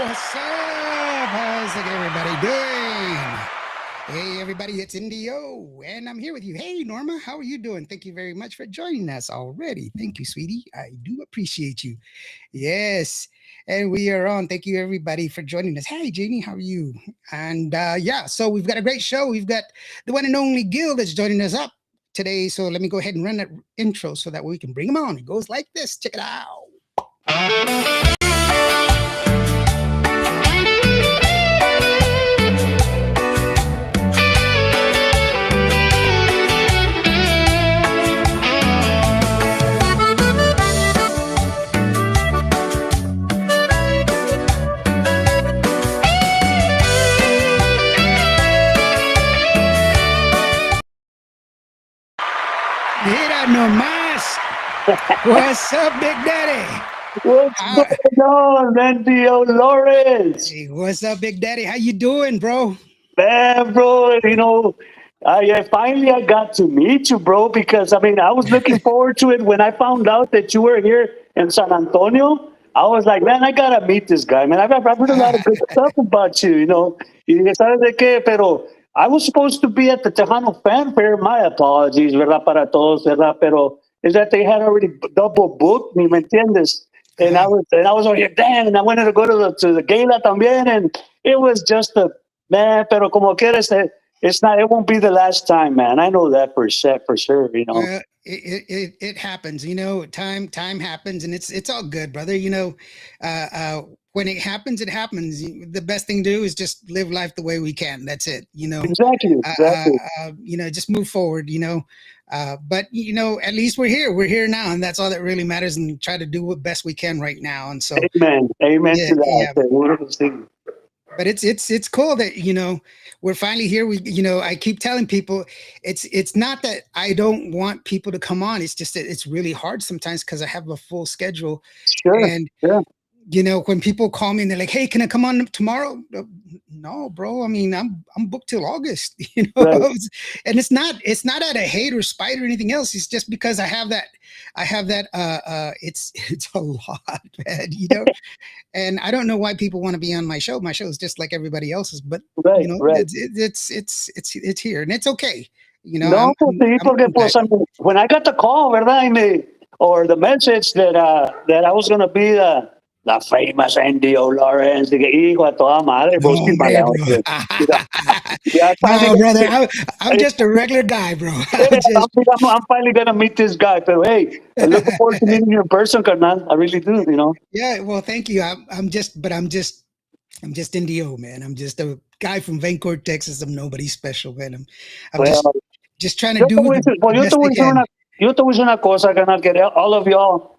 What's up? How's everybody doing? Hey, everybody, it's Indio, and I'm here with you. Hey, Norma, how are you doing? Thank you very much for joining us already. Thank you, sweetie. I do appreciate you. Yes, and we are on. Thank you, everybody, for joining us. Hey, Jeannie, how are you? And yeah, so we've got a great show. We've got the one and only Gill that's joining us up today. So let me go ahead and run that intro so that we can bring him on. It goes like this. Check it out. Mira nomás. What's up, Big Daddy? What's How, going on, Andio Lawrence? hey, what's up, Big Daddy? How you doing, bro? Man, bro, I finally I got to meet you, bro, because I was looking forward to it when I found out that you were here in San Antonio. I was like, man, I gotta meet this guy, man. I've heard a lot of good stuff about you. Y dije, ¿sabes de qué? Pero I was supposed to be at the Tejano Fan Fair. My apologies, ¿verdad? Para todos, ¿verdad? Pero is that they had already double booked me, ¿me entiendes? And I was like, damn, and I wanted to go to the gala también, and it was just a man, pero como quieras, it won't be the last time, man. I know that for sure. Well, it happens, time happens, and it's all good, brother. When it happens, it happens. The best thing to do is just live life the way we can. That's it. Exactly, exactly. Just move forward. But at least we're here. We're here now, and that's all that really matters. And try to do what best we can right now. And so, Amen. Amen yeah, to that. yeah. Seguro que sí. But it's cool that we're finally here. I keep telling people it's not that I don't want people to come on. It's just that it's really hard sometimes because I have a full schedule, Sure. and Yeah. when people call me and they're like, "Hey, can I come on tomorrow?" No, bro. I mean, I'm booked till August. Right. And it's not out of hate or spite or anything else. It's just because I have that. It's a lot, man. And I don't know why people want to be on my show. My show is just like everybody else's, but Right. Right. it's here and it's okay. No, pues sí, I'm porque glad. pues when I got the call, ¿verdad? Or the message that I was gonna be the famous Andio Lawrence, dije, hijo a toda madre, No, pues qué hombre, mala bro. onda. You know, yeah, I finally No, got brother, to I'm just a regular guy, bro. yeah, I'm just I'm finally gonna meet this guy. But hey, I'm looking forward to meeting you in person, carnal. I really do. yeah. Well, thank you. I'm just Indio, man. I'm just a guy from Vancouver, Texas. I'm nobody special, man. I'm Well, just trying to do the yo te best I voy a decir can. una cosa, carnal, que all of y'all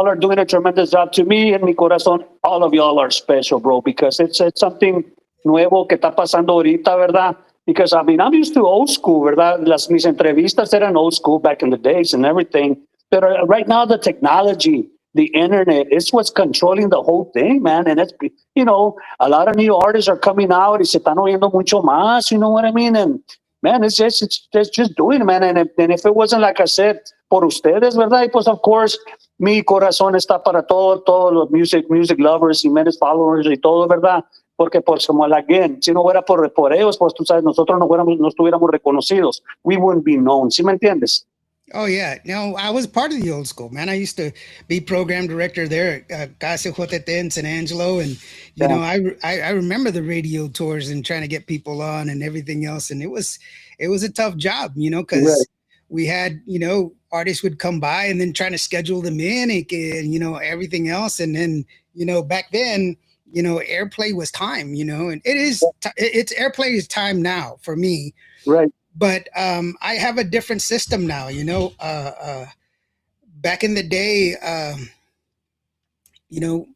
are doing a tremendous job. To me, en mi corazón, all of y'all are special, bro, because it's something nuevo que está pasando ahorita, ¿verdad? Because I'm used to old school, ¿verdad? Mis entrevistas eran old school back in the days and everything. But right now, the technology, the internet, is what's controlling the whole thing, man. And a lot of new artists are coming out y se están oyendo mucho más, you know what I mean? And man, it's just doing it, man. And if it wasn't, like I said, por ustedes, ¿verdad? Y pues, of course, mi corazón está para todos los music lovers, Jimenez followers y todo, ¿verdad? Porque, pues, como again, si no fuera por ellos, pues tú sabes, nosotros no estuviéramos reconocidos. We wouldn't be known. ¿Sí me entiendes? Oh yeah, no, I was part of the old school, man. I used to be program director there at Casa Jotete in San Angelo, and Yeah. I remember the radio tours and trying to get people on and everything else, and it was a tough job, Right. because we had artists would come by and then trying to schedule them in and everything else, and then back then airplay was time, and it's airplay is time now for me, Right. but I have a different system now. Back in the day, you know,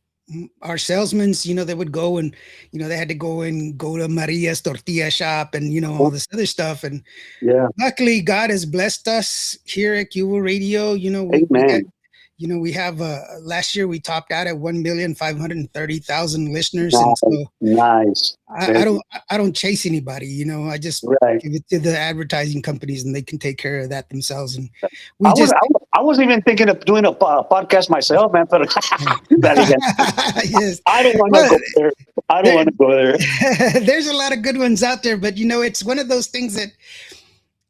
our salesmen, they would go and, they had to go to Maria's tortilla shop and, all this other stuff. And Yeah. luckily, God has blessed us here at Cuba Radio. We got, Amen. we have last year we topped out at 1,530,000 listeners, and Nice. so Nice. I don't chase anybody. I just Right. give it to the advertising companies, and they can take care of that themselves. And I we would just I wasn't even thinking of doing a podcast myself, man. But Yes. I don't want to Well, go there. I don't there, want to go there. there's a lot of good ones out there, but it's one of those things that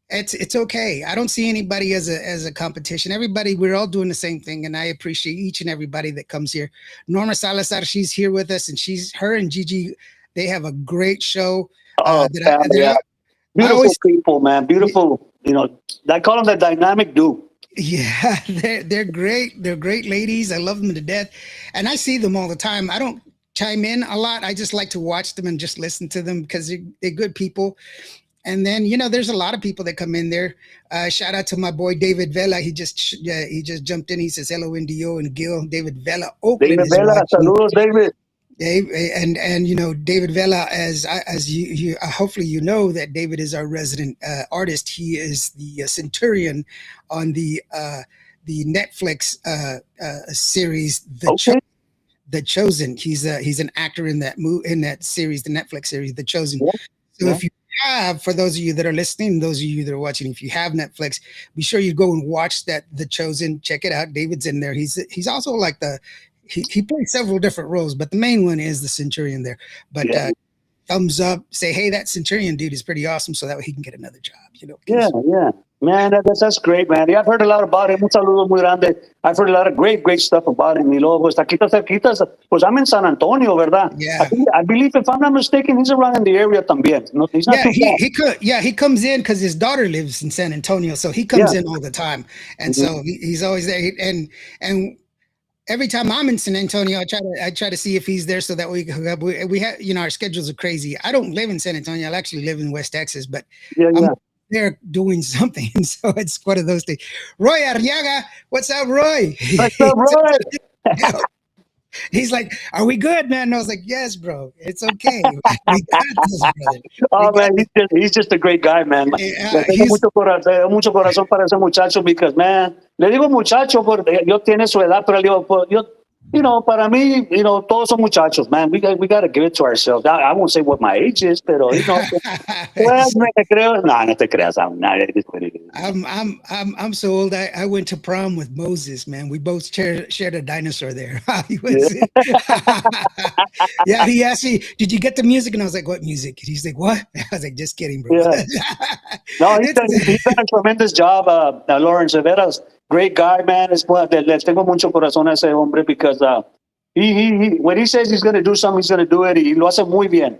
it's okay. I don't see anybody as a competition. Everybody, we're all doing the same thing, and I appreciate each and everybody that comes here. Norma Salazar, she's here with us, and her and Gigi, they have a great show. Oh, yeah. I Beautiful always, people, man. Beautiful. I call them the dynamic dude. yeah, they're great. They're great ladies. I love them to death, and I see them all the time. I don't chime in a lot. I just like to watch them and just listen to them because they're good people. And then there's a lot of people that come in there. Shout out to my boy David Vela. He just jumped in. He says hello, Indio and Gill. David Vela, Oakland David is Vela, watching. saludos, David. Dave, and David Vela, as you hopefully that David is our resident artist. He is the Centurion on the Netflix series, Okay. The Chosen. He's an actor in that series, the Netflix series, The Chosen. Yeah. So if you have, for those of you that are listening, those of you that are watching, if you have Netflix, be sure you go and watch The Chosen. Check it out. David's in there. He's also like he plays several different roles, but the main one is the Centurion there. But thumbs up, say, hey, that Centurion dude is pretty awesome, so that way he can get another job. Yeah. Man, that's great, man. Yeah, I've heard a lot about him. Un saludo muy grande. I've heard a lot of great stuff about him. Y luego, pues, aquí cerquitas, pues I'm in San Antonio, ¿verdad? Yeah. I believe, if I'm not mistaken, he's around in the area también. No, he's not he comes in because his daughter lives in San Antonio, so he comes in all the time. And so he's always there. And every time I'm in San Antonio, I try to see if he's there so that we have, our schedules are crazy. I don't live in San Antonio. I actually live in West Texas, but I'm there doing something. So it's one of those things. Roy Arriaga, what's up, Roy? What's up, Roy? He's like, are we good, man? And I was like, yes, bro. It's okay. We got this, brother. Oh, man, he's just a great guy, man. Le tengo mucho corazón para ese muchacho because, man, le digo muchacho porque yo tiene su edad, pero le digo, yo, para mí, todos son muchachos, man. We got to give it to ourselves. I won't say what my age is, pero, well, no te creo. No te creas. I'm so old. I went to prom with Moses, man. We both shared a dinosaur there. Yeah, he asked me, did you get the music? And I was like, what music? And he's like, what? I was like, just kidding, bro. Yeah. No, he's done a tremendous job, Lawrence Veras. Great guy, man. Le tengo mucho corazón a ese hombre because he when he says he's going to do something, he's going to do it. Y lo hace muy bien.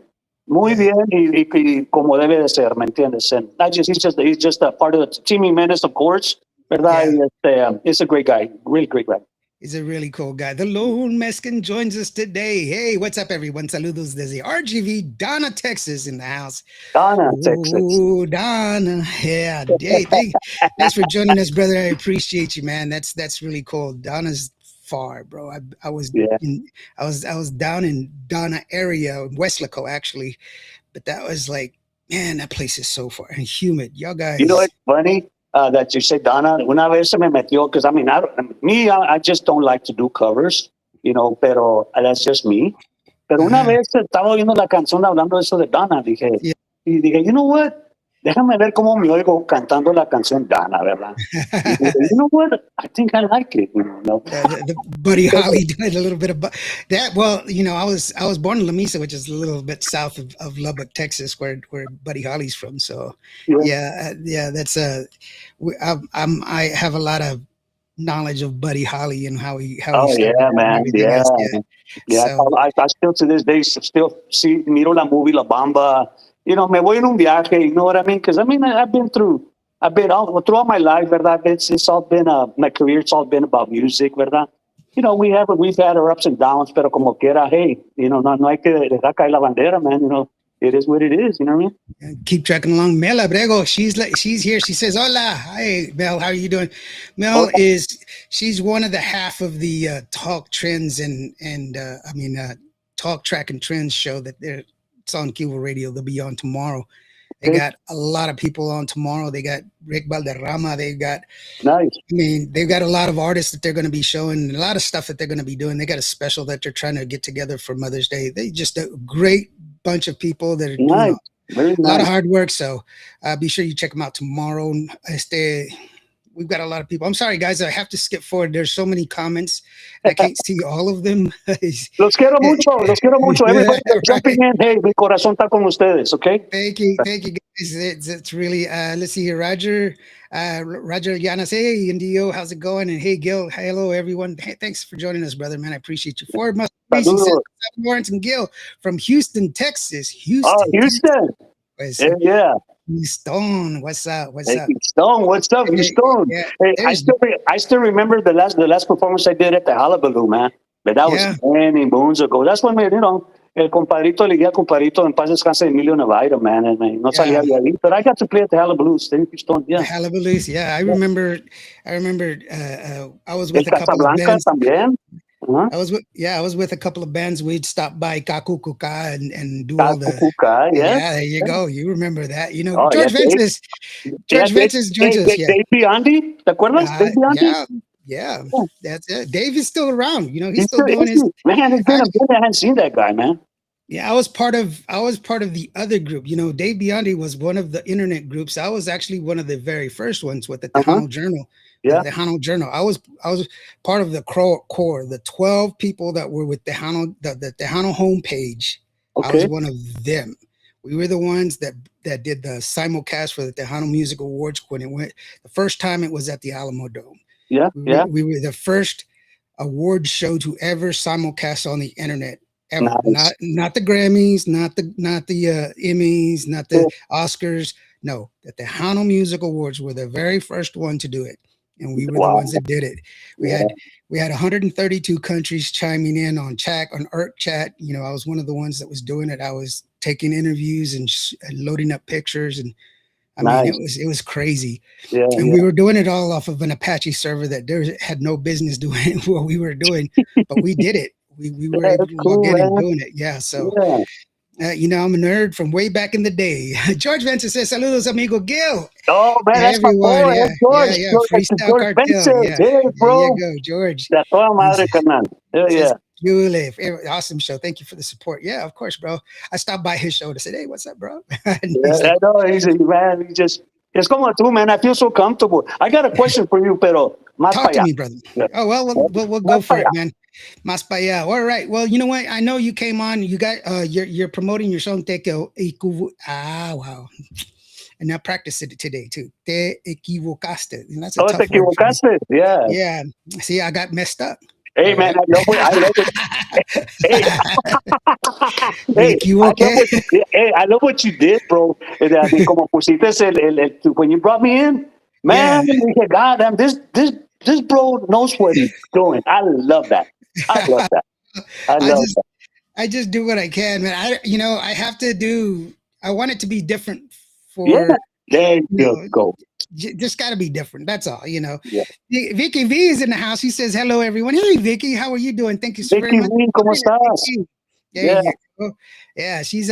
Muy bien y como debe de ser, ¿me entiendes? And he's just a part of the team Jimenez, of course. ¿Verdad? Yeah. He's a great guy. Really great guy. He's a really cool guy. The Lone Mexican joins us today. Hey, what's up, everyone? Saludos desde RGV, Donna, Texas, in the house. Donna, Texas. Oh, Donna. Yeah. Hey, thanks for joining us, brother. I appreciate you, man. That's really cool. Donna's far, bro. I was down in Donna area, Westlaco, actually, but that was like, man, that place is so far and humid. Y'all guys. You know what's funny? That you say, Donna, una vez se me metió, because I just don't like to do covers, pero that's just me. Pero una vez estaba oyendo la canción hablando de eso de Donna, y dije, you know what? Déjame ver cómo me oigo cantando la canción Donna, ¿verdad? You know what? I think I like it. The Buddy Holly did a little bit of that. Well, I was born in La Mesa, which is a little bit south of Lubbock, Texas, where Buddy Holly's from. So that's I have a lot of knowledge of Buddy Holly and how he started. Man, yeah. So, I still to this day still see miro la movie La Bamba. Me voy en un viaje, you know what I mean? Because I've been throughout my life, ¿verdad? It's all been my career. It's all been about music, ¿verdad? We've had our ups and downs, pero como quiera, hey, no hay que dejar caer la bandera, man. It is what it is. You know what I mean? Keep tracking along. Mel Abrego, she's here. She says, "Hola, hi, Mel. How are you doing?" Mel she's one of the half of the Talk Trends and Talk Track and Trends show that it's on Cuba Radio. They'll be on tomorrow. They got a lot of people on tomorrow. They got Rick Valderrama. They've got they've got a lot of artists that they're going to be showing, a lot of stuff that they're going to be doing. They got a special that they're trying to get together for Mother's Day. They just a great bunch of people that are doing a lot of hard work. So be sure you check them out tomorrow. we've got a lot of people. I'm sorry, guys. I have to skip forward. There's so many comments. I can't see all of them. Los quiero mucho, los quiero mucho. Everybody that's jumping Right. in, hey, mi corazón está con ustedes, okay? Thank you, guys. It's really let's see here, Roger, Roger Llanas. Hey, Indio, how's it going? And hey, Gil, hello everyone. Hey, thanks for joining us, brother, man. I appreciate you. Ford Must Race, he says, Saludos. Lawrence and Gil from Houston, Texas. Oh, Houston, Houston. Texas. Yeah. Houston, what's up? What's Hey, up? Stone, what's up, Hey, Stone? yeah, Hey, there's I still remember the last performance I did at the Hullabaloo, man. But that was yeah. many moons ago. That's when el compadrito, le compadrito, en paz descanse, Emilio Navarro, man. And no salía Yeah, de ahí. But I got to play at the Hullabaloo. Thank you, Stone. the Yeah. Hullabaloos. Yeah, I remember. I was El with a couple of Casablanca bands. también. Uh-huh. I was with a couple of bands. We'd stop by Kakukuka and do all the. Cacucuca, yeah. Yeah, there you go. You remember that? You know, Oh, yeah, George Ventus. yeah, George Ventus joins us. Yeah, Dave Biondi, ¿te acuerdas? Dave Biondi? yeah, yeah. Yeah. That's it. Dave is still around. You know, he's He's still still, doing is his. he? Man, it's been I, a minute. I haven't seen that guy, man. yeah, I was part of the other group. You know, Dave Biondi was one of the internet groups. I was actually one of the very first ones with the Uh-huh. Tejano Journal. Yeah. The Tejano Journal. I was part of the core, the 12 people that were with the Tejano homepage. I was Okay. one of them. We were the ones that did the simulcast for the Tejano Music Awards when it went. The first time it was at the Alamo Dome. Yeah. Yeah. We were the first award show to ever simulcast on the internet ever. Nice. Not the Grammys, not the Emmys, not the Oscars. No, that the Tejano Music Awards were the very first one to do it, and we were the Wow. ones that did it. Yeah. We had 132 countries chiming in on chat on ERC chat. You know, I was one of the ones that was doing it. I was taking interviews and loading up pictures, and I mean, Nice. it was crazy. Yeah. And Yeah. we were doing it all off of an Apache server that had no business doing what we were doing, but we did it. We were Yeah, able that's to log cool, in and man. doing it. Yeah. So, Yeah. you know, I'm a nerd from way back in the day. George Ventus says, "Saludos, amigo Gil." Oh, man, that's my Everyone, boy. yeah, That's George. yeah. George, that's Freestyle George Cartel, Benson. yeah. Hey, There you bro. go, George. De toda madre, carnal. Yeah. Says, Yeah. Julie, awesome show. Thank you for the support. Yeah, of course, bro. I stopped by his show to say, "Hey, what's up, bro?" And he's Yeah, like, I know. Man, he just, it's como tú, man. I feel so comfortable. I got a question for you, pero más "Talk para to allá. me, brother." Yeah. Oh well, we'll go Más for para it, allá. man. Mas pa allá. All right. Well, you know what? I know you came on. You got you're promoting your song Te wow. And I practiced it today too. Te equivocaste. And that's a Oh, te tough word for me. equivocaste. Yeah. Yeah. See, I got messed up. Hey, All man, right. I love it. I love it. Hey, Me hey, I love equivoqué. what you did. Hey, I love what you did, bro. Como pusiste when you brought me in, Yeah. man. Dije, God damn, this bro knows what he's doing. I love that. I love that. I I love just that. I just do what I can, man. I have to do. I want it to be different Yeah, for there you you know. go. Just got to be different. That's all. You know. Yeah. Vicky V is in the house. He says, "Hello, everyone." Hey, Vicky, how are you doing? Thank you so very Vicky much V, for ¿cómo joining us. Thank estás? you. There Yeah, you go. Yeah, she's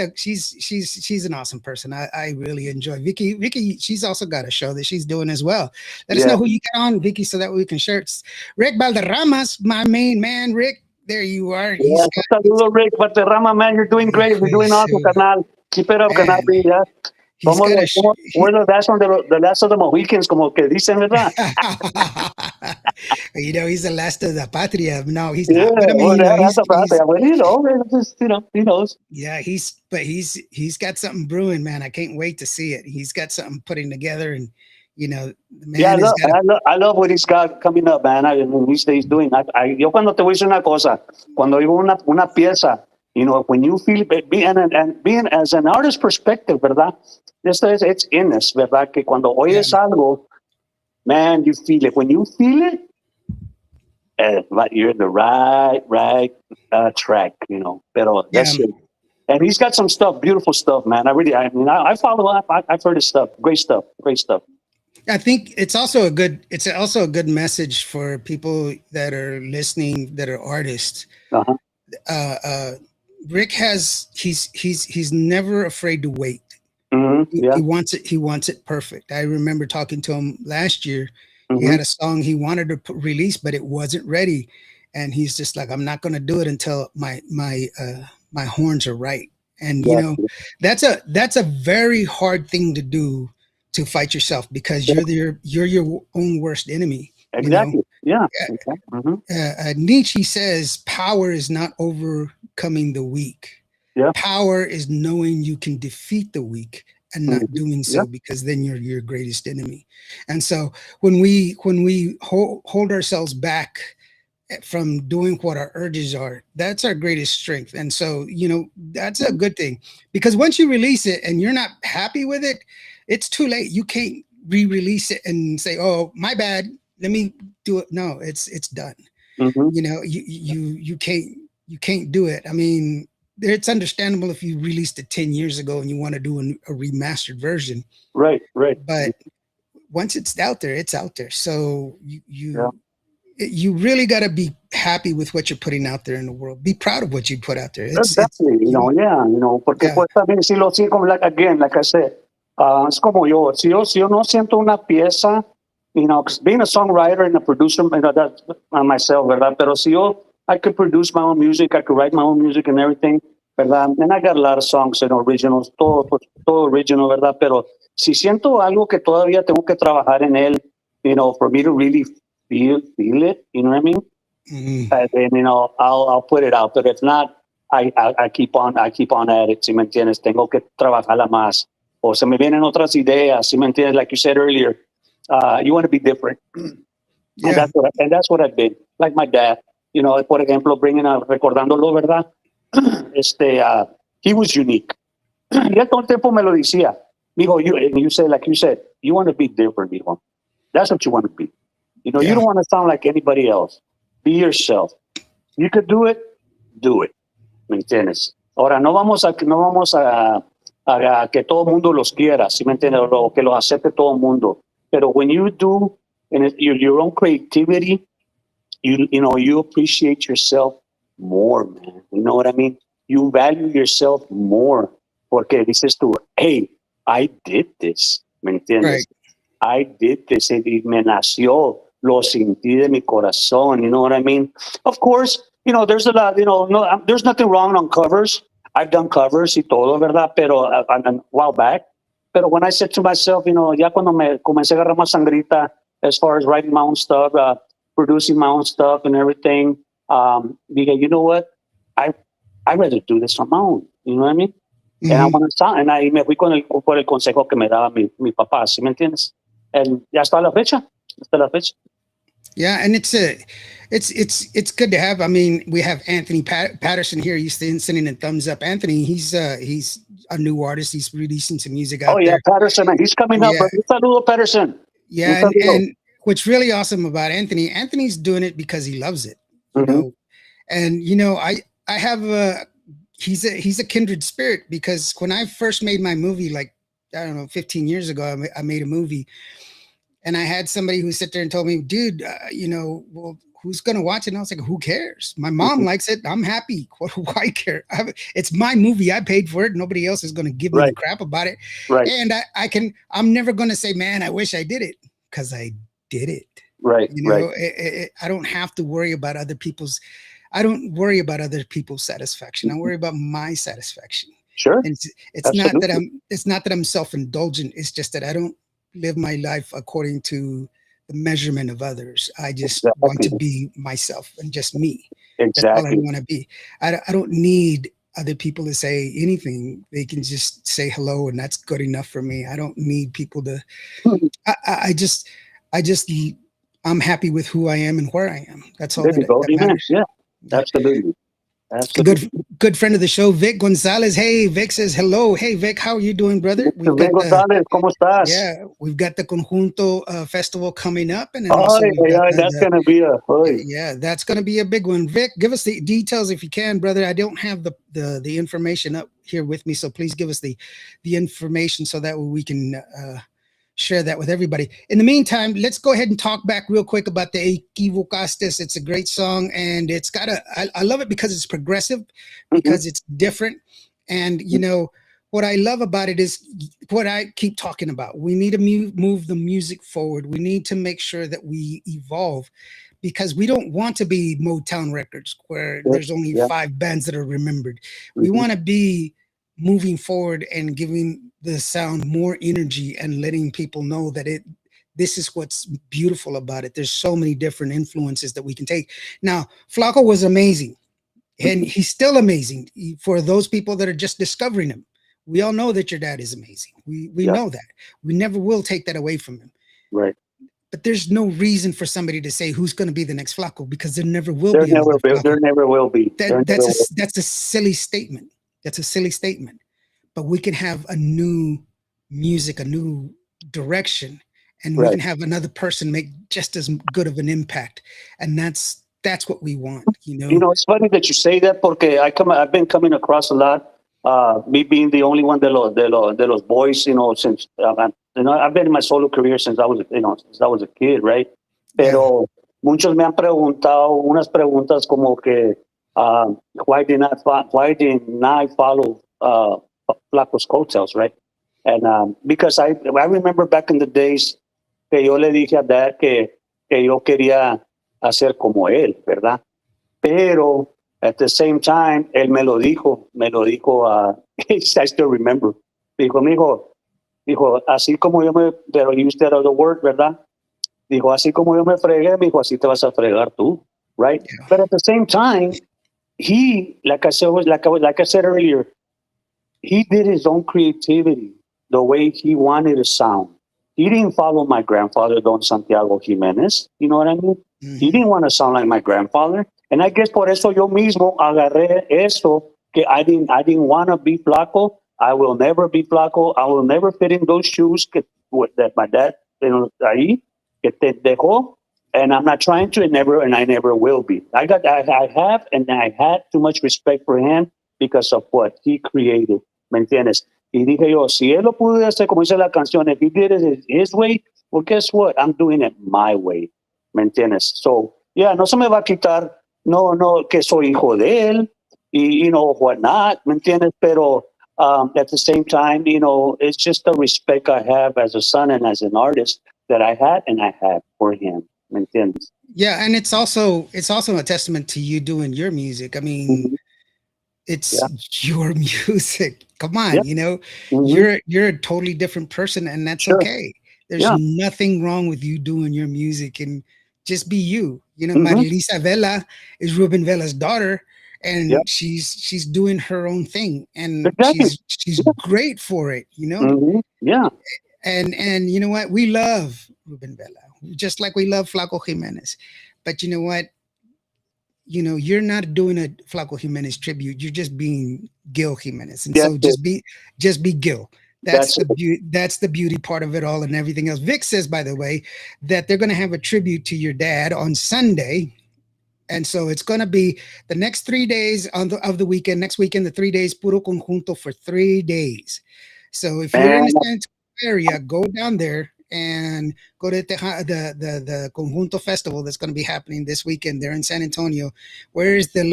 an awesome person. I really enjoy Vicky. Vicky, she's also got a show that she's doing as well. Let us yeah. know who you got on, Vicky, so that we can share it. Rick Valderramas, my main man, Rick. There you are. Yeah, un saludo, Rick Valderrama, man. You're doing great. You're doing awesome, carnal. Keep it up, carnal. Man, Yeah. he's got a. We're the last of the Mohicans, como que dicen, ¿verdad? You know, he's the last of the patria. No, he's Yeah, not. But I mean, well, you know, that's about it. Well, he knows. yeah, he's got something brewing, man. I can't wait to see it. He's got something putting together, and you know, the Yeah, man has got a. I love what he's got coming up, man. He's doing. Yo cuando te voy a decir una cosa, cuando digo una pieza, you know, when you feel being as an artist perspective, ¿verdad? It's in us, ¿verdad? Que cuando Yeah, oyes algo, man, you feel it. When you feel it, you're in the right track, you know. Pero yeah. that's it. And he's got some stuff, beautiful stuff, man. I follow up. I've heard his stuff. Great stuff. Great stuff. I think it's also a good message for people that are listening that are artists. Uh-huh. Rick he's never afraid to wait. Yeah. He wants it perfect. I remember talking to him last year. He Mm-hmm. had a song he wanted to release, but it wasn't ready, and he's just like, I'm not going to do it until my horns are right. And you Yeah. know, that's a very hard thing to do to fight yourself because you're your own worst enemy. You know, Exactly. Yeah. Okay. Nietzsche says power is not overcoming the weak. Yeah. Power is knowing you can defeat the weak and not Mhm. doing Yeah. so, because then you're your greatest enemy. And so when we hold ourselves back from doing what our urges are, that's our greatest strength. And so, that's a good thing, because once you release it and you're not happy with it, it's too late. You can't re-release it and say, oh, my bad, let me do it. No, it's done. Mhm. You can't do it. I mean, it's understandable if you released it 10 years ago and you want to do a remastered version, Right. Right. but once it's out there, it's out there. So Yeah. you really got to be happy with what you're putting out there in the world. Be proud of what you put out there. It's Exactly. you know, Yeah. Porque yeah. pues también si lo sigo, like again, like I said, es como yo. Si yo no siento una pieza, 'cause being a songwriter and a producer, that's myself, ¿verdad? Pero si yo, I could produce my own music, I could write my own music and everything, ¿verdad? And I got a lot of songs, originals, todo, pues, todo original, ¿verdad? Pero si siento algo que todavía tengo que trabajar en él, for me to really feel it, you know what I mean? Mhm. Then I'll put it out. But if not, I keep on at it. ¿Sí me entiendes? Tengo que trabajarla más. O se me vienen otras ideas. ¿Sí me entiendes? Like you said earlier, you want to be different, and Yeah. that's what I've been. Like my dad, por ejemplo, recordándolo, ¿verdad? He was unique. Y él todo el tiempo me lo decía. Digo, you say, like you said, you want to be different, dijo. That's what you want to be. You Yeah. don't want to sound like anybody else. Be yourself. You could do it. ¿Me entiendes? Ahora, no vamos a que todo el mundo los quiera, ¿sí me entiendes? O que los acepte todo el mundo. Pero when you do, and your own creativity, you appreciate yourself more, man. You know what I mean? You value yourself more. Porque dices tú, hey, I did this. ¿Me entiendes? Right. I did this. Y me nació. Lo sentí de mi corazón. You know what I mean? Of course, there's a lot, no, there's nothing wrong on covers. I've done covers y todo, ¿verdad? Pero a while back. Pero when I said to myself, ya cuando me comencé a agarrar más sangrita as far as writing my own stuff, producing my own stuff and everything, dije, you know what? I'd rather do this on my own. You know what I mean? And I Mhm. want to sound, and ahí me fui por el consejo que me daba mi papá, ¿sí me entiendes? And ya está la fecha. Hasta la fecha. Yeah, and it's good to have. I mean, we have Anthony Patterson here. He's sending a thumbs up. Anthony, he's a new artist. He's releasing some music Oh, out yeah, there. Patterson, man. He's coming up, Yeah, bro. Un saludo, Patterson. Un yeah, saludo. and what's really awesome about Anthony's doing it because he loves it. You Mhm. know, and I have a he's a kindred spirit, because when I first made my movie, like, I don't know, 15 years ago, I made a movie, and I had somebody who sit there and told me, dude, well, who's going to watch it? And I was like, who cares? My mom Mhm. likes it. I'm happy. What do I care? It's my movie. I paid for it. Nobody else is going to give me the Right, crap about it. right, And I'm never going to say, man, I wish I did it, because I did it. right, right. I don't have to worry about I don't worry about other people's satisfaction. I worry about my satisfaction. Sure, And it's not that absolutely. I'm self-indulgent. It's just that I don't live my life according to the measurement of others. I just want Exactly, to be myself and just me. That's all I exactly. want to be. I don't need other people to say anything. They can just say hello, and that's good enough for me. I don't need people to. I just, I just, I'm happy with who I am and where I am. That's all There you go. that Amen. matters. Yeah, Yeah. absolutely, A absolutely. good friend of the show, Vic Gonzalez. Hey, Vic says hello. Hey, Vic, how are you doing, brother? Mr. Ben Gonzalez, ¿cómo estás? We've got the Conjunto festival coming up, and then also Ay, we've ay, got ay, that's gonna be ay. yeah, that's going to be a big one. Vic, give us the details if you can, brother. I don't have the information up here with me, so please give us the information so that we can share that with everybody. In the meantime, let's go ahead and talk back real quick about the Equivocastes. It's a great song, and I love it because it's progressive, Mhm. because it's different. And, what I love about it is what I keep talking about. We need to move the music forward. We need to make sure that we evolve, because we don't want to be Motown Records where Yeah, there's only yeah. five bands that are remembered. We Mhm. want to be moving forward and giving the sound more energy and letting people know that this is what's beautiful about it. There's so many different influences that we can take. Now, Flaco was amazing, and he's still amazing for those people that are just discovering him. We all know that your dad is amazing. We Yeah, know that. We never will take that away from him. right. But there's no reason for somebody to say who's going to be the next Flaco, because there never will There be never another will. Flaco. There never will be. There never will. That's a silly statement. That's a silly statement. But we can have a new music, a new direction, and we Right. can have another person make just as good of an impact. And that's what we want, you You know. know, it's funny that you say that porque I've been coming across a lot. Me being the only one de los boys, you know, since you know, I've been in my solo career since I was, you know, since I was a kid, right? Yeah. Pero muchos me han preguntado unas preguntas como que why didn't I follow Flaco's coattails, right? And because I remember back in the days que yo le dije a Dad que yo quería hacer como él, ¿verdad? Pero at the same time, él me lo dijo, I still remember. Dijo, así como yo me, pero he used that other word, ¿verdad? Dijo, así como yo me fregué, me dijo, así te vas a fregar tú, right? Yeah. But at the same time, he, like I said earlier, he did his own creativity, the way he wanted to sound. He didn't follow my grandfather, Don Santiago Jimenez. You know what I mean? He Mm-hmm. didn't want to sound like my grandfather. And I guess por eso yo mismo agarré eso que I didn't want to be flaco. I will never be flaco. I will never fit in those shoes that my dad, you know, ahí, que te dejó. And I'm not trying to, and I never will be. I have, and I had too much respect for him because of what he created. ¿Me entiendes? Y dije yo, si él lo pudo hacer como dice la canción, if he did it his way, well, guess what? I'm doing it my way. ¿Me entiendes? So, yeah, no se me va a quitar, no, que soy hijo de él, y, you know, whatnot, ¿me entiendes? Pero at the same time, you know, it's just the respect I have as a son and as an artist that I had and I had for him. ¿Me entiendes? Yeah, and it's also a testament to you doing your music. I mean, Mhm. it's Yeah, your music. Come yeah, on, you know, hmm you're a totally different person, and that's sure. okay. There's Yeah, nothing wrong with you doing your music, and just be you. You know, hmm Marilisa Vela is Ruben Vela's daughter, yeah, and she's doing her own thing, and exactly. she's Yeah, great for it, you know. yeah. And you know what? We love Ruben Vela just like we love Flaco Jimenez. But you know what? You're not doing a Flaco Jimenez tribute. You're just being Gil Jimenez, and That's so it. just be Gil. That's That's the it. beauty. That's the beauty part of it all, and everything else. Vic says, by the way, that they're going to have a tribute to your dad on Sunday, and so it's going to be the next 3 days of the weekend. Next weekend, the 3 days puro conjunto for 3 days. So if you're in Man, the San Antonio area, go down there and go to the Conjunto Festival that's going to be happening this weekend there in San Antonio. Where's the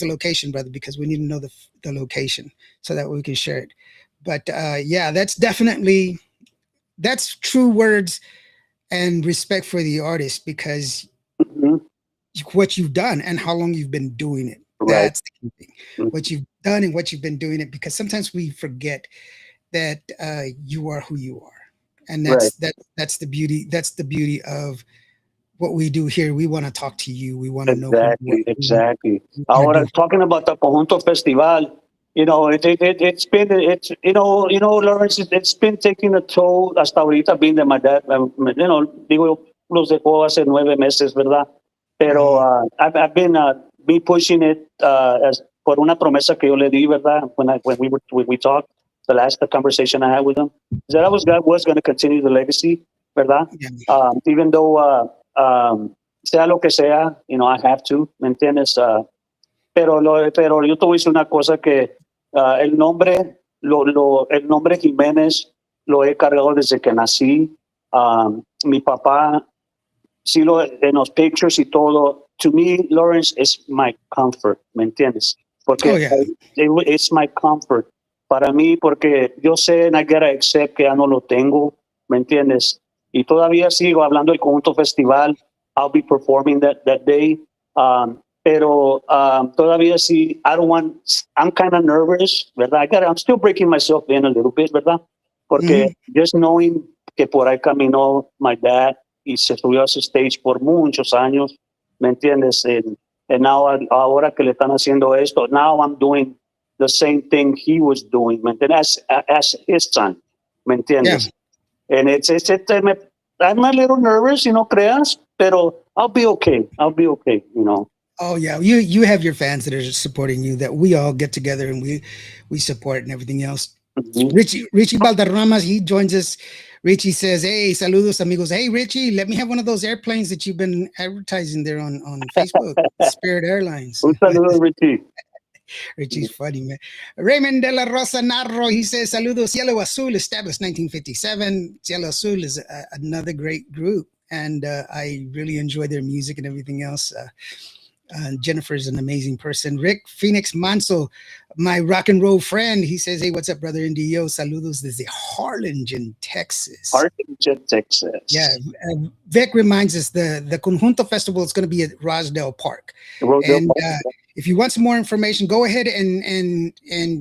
location, brother? Because we need to know the location so that we can share it. But yeah, that's true words and respect for the artist, because mhm, what you've done and how long you've been doing it. right. That's the key thing. Mhm, What you've done and what you've been doing it, because sometimes we forget that you are who you are, and right. that's the beauty. That's the beauty of what we do here. We want to talk to you. We want to know who you are. Exactly, exactly. We want to Ahora, do. talking about the Conjunto Festival, you know, it's Lawrence, it's been taking a toll hasta ahorita, being that my dad, you know, digo, los dejó hace 9 meses, ¿verdad? Pero Mhm. I've been me pushing it as por una promesa que yo le di, ¿verdad? When we talked, the last conversation I had with him, is that I was going to continue the legacy, ¿verdad? Yeah. Even though sea lo que sea, you know, I have to, ¿me entiendes? Pero yo te voy a decir una cosa que el nombre Jiménez lo he cargado desde que nací. Mi papá, sí, en los pictures y todo, to me, Lawrence is my comfort, ¿me entiendes? Oh Porque yeah. it's my comfort. Para mí, porque yo sé, and I gotta accept que ya no lo tengo, ¿me entiendes? Y todavía sigo hablando del conjunto festival. I'll be performing that day. pero todavía sí, I don't want, I'm kind of nervous, ¿verdad? I'm still breaking myself in a little bit, ¿verdad? Porque Mhm. just knowing que por ahí caminó my dad y se subió a ese stage por muchos años, ¿me entiendes? And now, ahora que le están haciendo esto, now I'm doing the same thing he was doing, ¿me entiendes? As his son, ¿me Yeah. entiendes? And I'm a little nervous, no creas, pero I'll be okay. I'll be okay, Oh yeah, you have your fans that are supporting you. That we all get together and we support and everything else. Mhm. Richie Balderramas, he joins us. Richie says, "Hey, saludos amigos. Hey Richie, let me have one of those airplanes that you've been advertising there on Facebook, Spirit Airlines." Un saludo, Richie. Richie's funny, man. Raymond de la Rosa Narro, he says, "Saludos, Cielo Azul, established 1957. Cielo Azul is another great group, and I really enjoy their music and everything else." Jennifer's an amazing person. Rick Phoenix Manso, my rock and roll friend, he says, "Hey, what's up, brother Indio? Saludos desde Harlingen, Texas." Arlington, Yeah, Texas. Vic reminds us the Conjunto Festival is going to be at Rosdale Park, Rodeo and Park. if you want some more information, go ahead and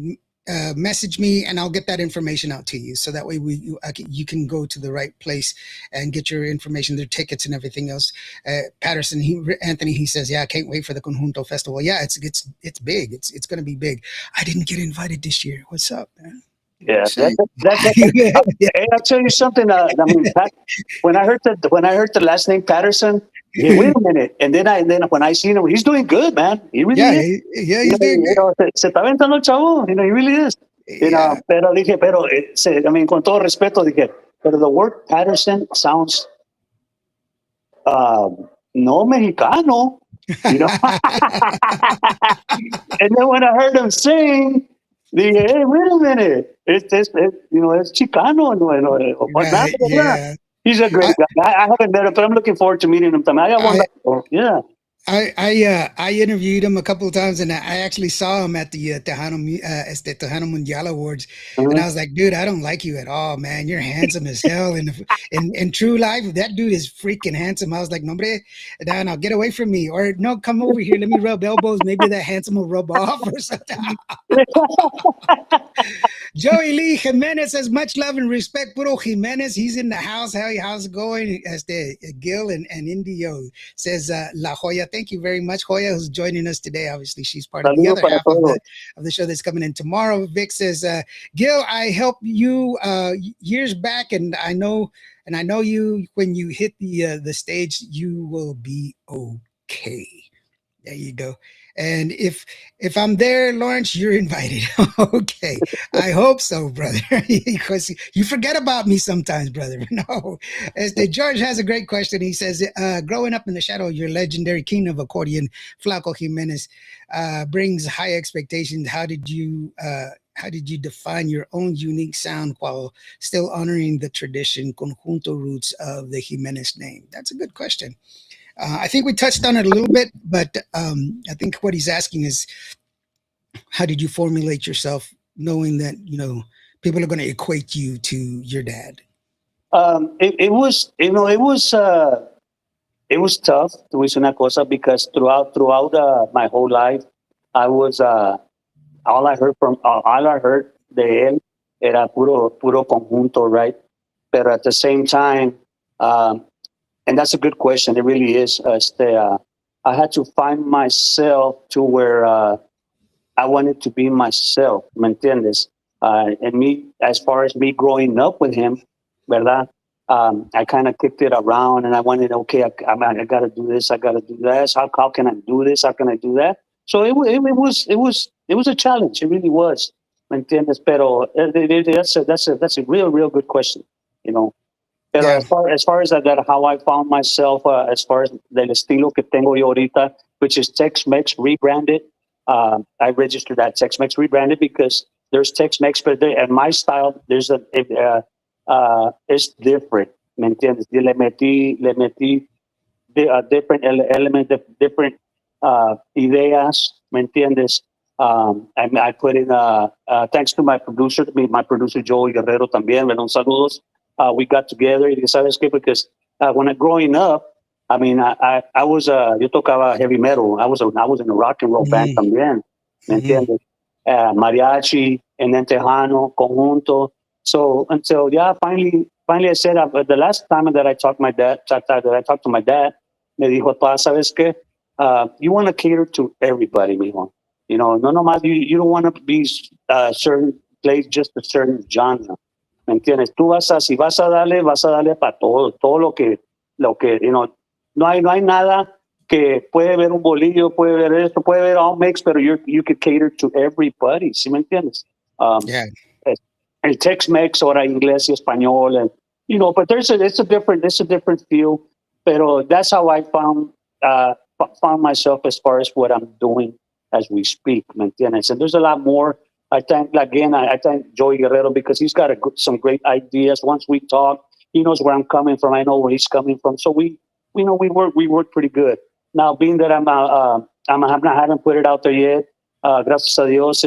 message me, and I'll get that information out to you. So that way you can go to the right place and get your information, their tickets and everything else. Patterson, Anthony, he says, "Yeah, I can't wait for the Conjunto Festival. Yeah, it's big. It's going to be big. I didn't get invited this year. What's up, man? Yeah, Shit." hey, I'll tell you something. I mean, when I heard the last name Patterson, yeah, wait a minute. And then when I seen him, he's doing good, man. He really Yeah, is. yeah, he's doing good. Se está aventando el chavo. He really is. Yeah. Pero dije, I mean, con todo respeto, dije, pero the word Patterson sounds no mexicano, you know. And then when I heard him sing, dije, hey, wait a minute, it's Chicano, whatnot, Right, yeah. He's a great I, guy. I haven't met him, but I'm looking forward to meeting him. I got one. I Yeah. I interviewed him a couple of times, and I actually saw him at the Tejano Mundial Awards, and Mhm. I was like, "Dude, I don't like you at all, man. You're handsome as hell, and in true life, that dude is freaking handsome." I was like, "Nombre, now get away from me, or no, come over here. Let me rub elbows. Maybe that handsome will rub off or something." Joey Lee Jimenez says, "Much love and respect, Puro Jimenez. He's in the house. How's it going?" As the Gill and Indio says, La Joya. Thank you very much, Joya, who's joining us today. Obviously, she's part of the Saludos other para half todos. of the show that's coming in tomorrow. Vic says, Gil, I helped you years back, and I know you when you hit the stage, you will be okay. There you go. And if I'm there, Lawrence, you're invited. Okay. I hope so, brother. Because you forget about me sometimes, brother. No. George has a great question. He says, growing up in the shadow of your legendary king of accordion, Flaco Jimenez, brings high expectations. How did you define your own unique sound while still honoring the tradition, conjunto roots of the Jimenez name? That's a good question. I think we touched on it a little bit, but I think what he's asking is, how did you formulate yourself, knowing that people are going to equate you to your dad? It was, it was tough to decir una cosa because throughout my whole life, I was all I heard de él era puro conjunto, right? But at the same time, um, and that's a good question. It really is. I had to find myself to where I wanted to be myself. ¿Me entiendes? And me, as far as me growing up with him, ¿verdad? I kind of kicked it around, and I wanted, okay, I got to do this, I got to do that. How can I do this? How can I do that? So it was a challenge. It really was. ¿Me entiendes? Pero that's a real good question. You know. Pero Yeah. as far as that, how I found myself, as far as del estilo que tengo yo ahorita, which is Tex-Mex rebranded. I registered that Tex-Mex rebranded because there's Tex-Mex, but and my style, it's different. ¿Me entiendes? Le metí different element, different ideas. ¿Me entiendes? I put in, thanks to my producer Joey Guerrero también, ¿verdad? Saludos. We got together y sabes qué, because when I growing up, I mean, I was yo tocaba heavy metal. I was in a rock and roll band Mhm, también. ¿Me mhm. entiendes? Mariachi and then Tejano, conjunto. So until finally I said the last time that I talked that I talked to my dad, me dijo, "Pa, sabes qué? You want to cater to everybody, mijo. You know, no nomás you don't want to be certain place just a certain genre. ¿Me entiendes? Si vas a darle para todo lo que, no hay nada que puede ver un bolillo, puede ver esto, puede ver all mix, pero you could cater to everybody, ¿sí me entiendes? Um, Yeah. eh, el Tex-Mex, ahora inglés y español, and but it's a different feel. Pero that's how I found myself as far as what I'm doing as we speak, ¿me entiendes? And there's a lot more. I thank Joey Guerrero because he's got some great ideas. Once we talk, he knows where I'm coming from. I know where he's coming from. So we work pretty good. Now, being that I haven't put it out there yet. Gracias a Dios,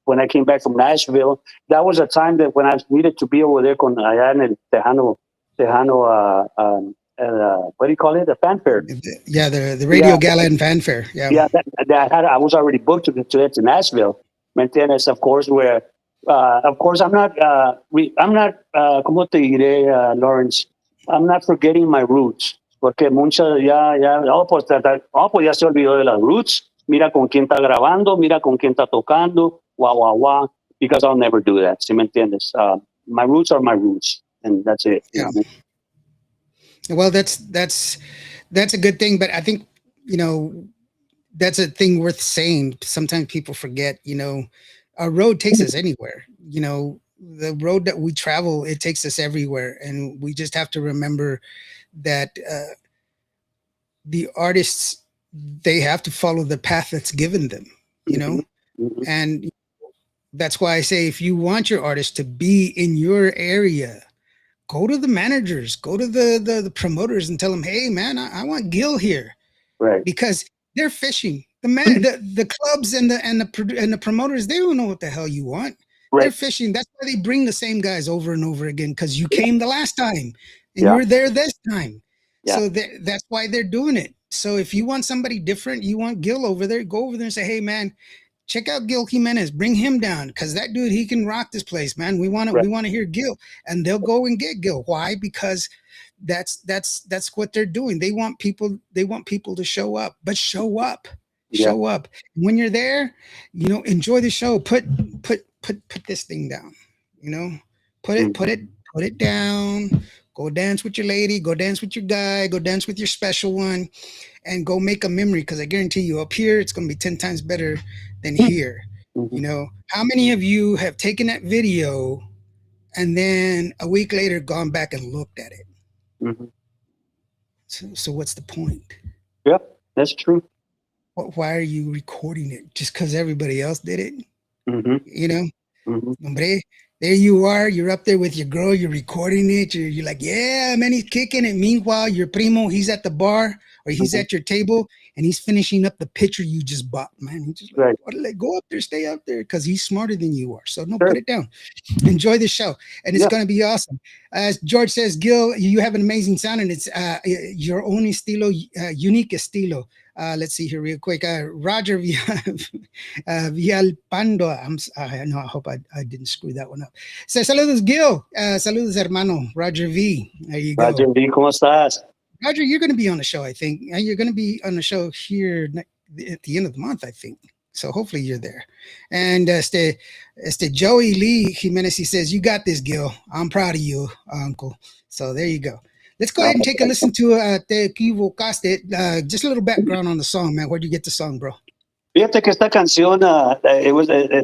when I came back from Nashville, that was a time that when I needed to be over there con allá en el Tejano, what do you call it? The fanfare. Yeah, the Yeah, radio gala and fanfare. Yeah. yeah, I was already booked to Nashville. ¿Me entiendes? Of course, I'm not, ¿cómo te diré, Lawrence? I'm not forgetting my roots, porque muchas pues ya se olvidó de las roots. Mira con quién está grabando, mira con quién está tocando, guau, guau, guau, because I'll never do that. ¿Sí me entiendes? My roots are my roots, and that's it. You Yeah. know what I mean? Well, that's a good thing, but I think, you know, that's a thing worth saying. Sometimes people forget, our road takes us anywhere. The road that we travel, it takes us everywhere, and we just have to remember that the artists, they have to follow the path that's given them, you know, Mhm, mhm. and that's why I say if you want your artist to be in your area, go to the managers, go to the promoters, and tell them, hey man, I want Gill here, Right, because they're fishing. The clubs and the promoters, they don't know what the hell you want. They're right. fishing. That's why they bring the same guys over and over again, because you came the last time and Yeah, you're there this time. yeah, So that's why they're doing it. So if you want somebody different, you want Gil over there, go over there and say, hey man, check out Gill Jimenez. Bring him down, because that dude, he can rock this place, man. We want to right. we want to hear Gil, and they'll go and get Gil. Why? Because that's what they're doing. They want people to show up, but show up, Yeah. show up. When you're there, enjoy the show. Put this thing down. You know, put it Mhm. put it put it down. Go dance with your lady. Go dance with your guy. Go dance with your special one, and go make a memory. Because I guarantee you, up here, it's going to be 10 times better than here. Mhm, How many of you have taken that video and then a week later gone back and looked at it? mhm. So what's the point? Yeah, that's true. Why are you recording it? Just because everybody else did it? Mhm, You know, mhm, hombre, there you are. You're up there with your girl. You're recording it. You're like, yeah, man, he's kicking it. Meanwhile, your primo, he's at the bar or he's mhm. at your table and he's finishing up the picture you just bought, man. He's just like, Right. go up there, stay up there, because he's smarter than you are. So no, Sure. put it down. Enjoy the show, and it's Yeah. going to be awesome. As George says, Gil, you have an amazing sound, and it's your own estilo, unique estilo. Let's see here real quick. Roger Villalpando. No, I hope I didn't screw that one up. Says, saludos, Gil. Saludos, hermano. Roger V. There you Roger go. V, ¿cómo estás? Roger, you're going to be on the show, I think. You're going to be on the show here at the end of the month, I think. So hopefully you're there. And Joey Lee Jimenez, he says, you got this, Gil. I'm proud of you, uncle. So there you go. Let's go No, ahead and take a listen to Te Equivocaste. Just a little background on the song, man. Where'd you get the song, bro? fíjate que esta canción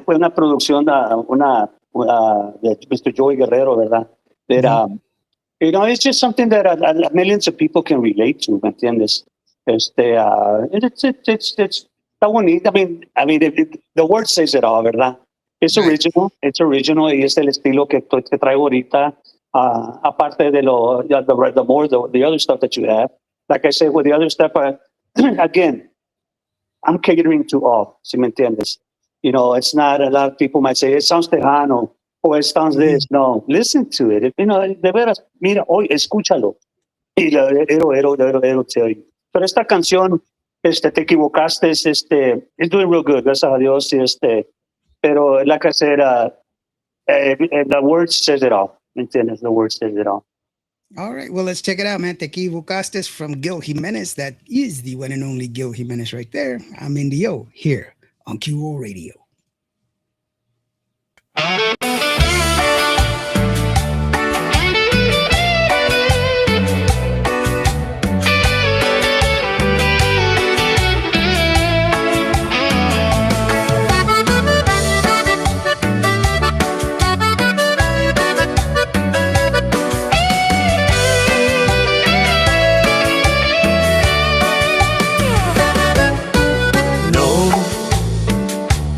fue una producción de Mr. Joey Guerrero, ¿verdad? That, Mm-hmm. it's just something that millions of people can relate to, ¿me entiendes? Está bonito. The word says it all, ¿verdad? Right. It's original y es el estilo que traigo ahorita. Aparte de the other stuff that you have. Like I said, with the other stuff, again, I'm catering to all, ¿sí me entiendes? It's not, a lot of people might say, it sounds tejano, or it sounds Mm-hmm. this. No, listen to it. De veras, mira, hoy, escúchalo. Y la tell you. Pero esta canción, te equivocaste, it's doing real good, gracias a Dios, pero la casera, the word says it all, ¿me entiendes? The word says it all. All right, well, let's check it out, man. Te equivocaste from Gill Jimenez. That is the one and only Gill Jimenez right there. I'm in the O here on QO Radio.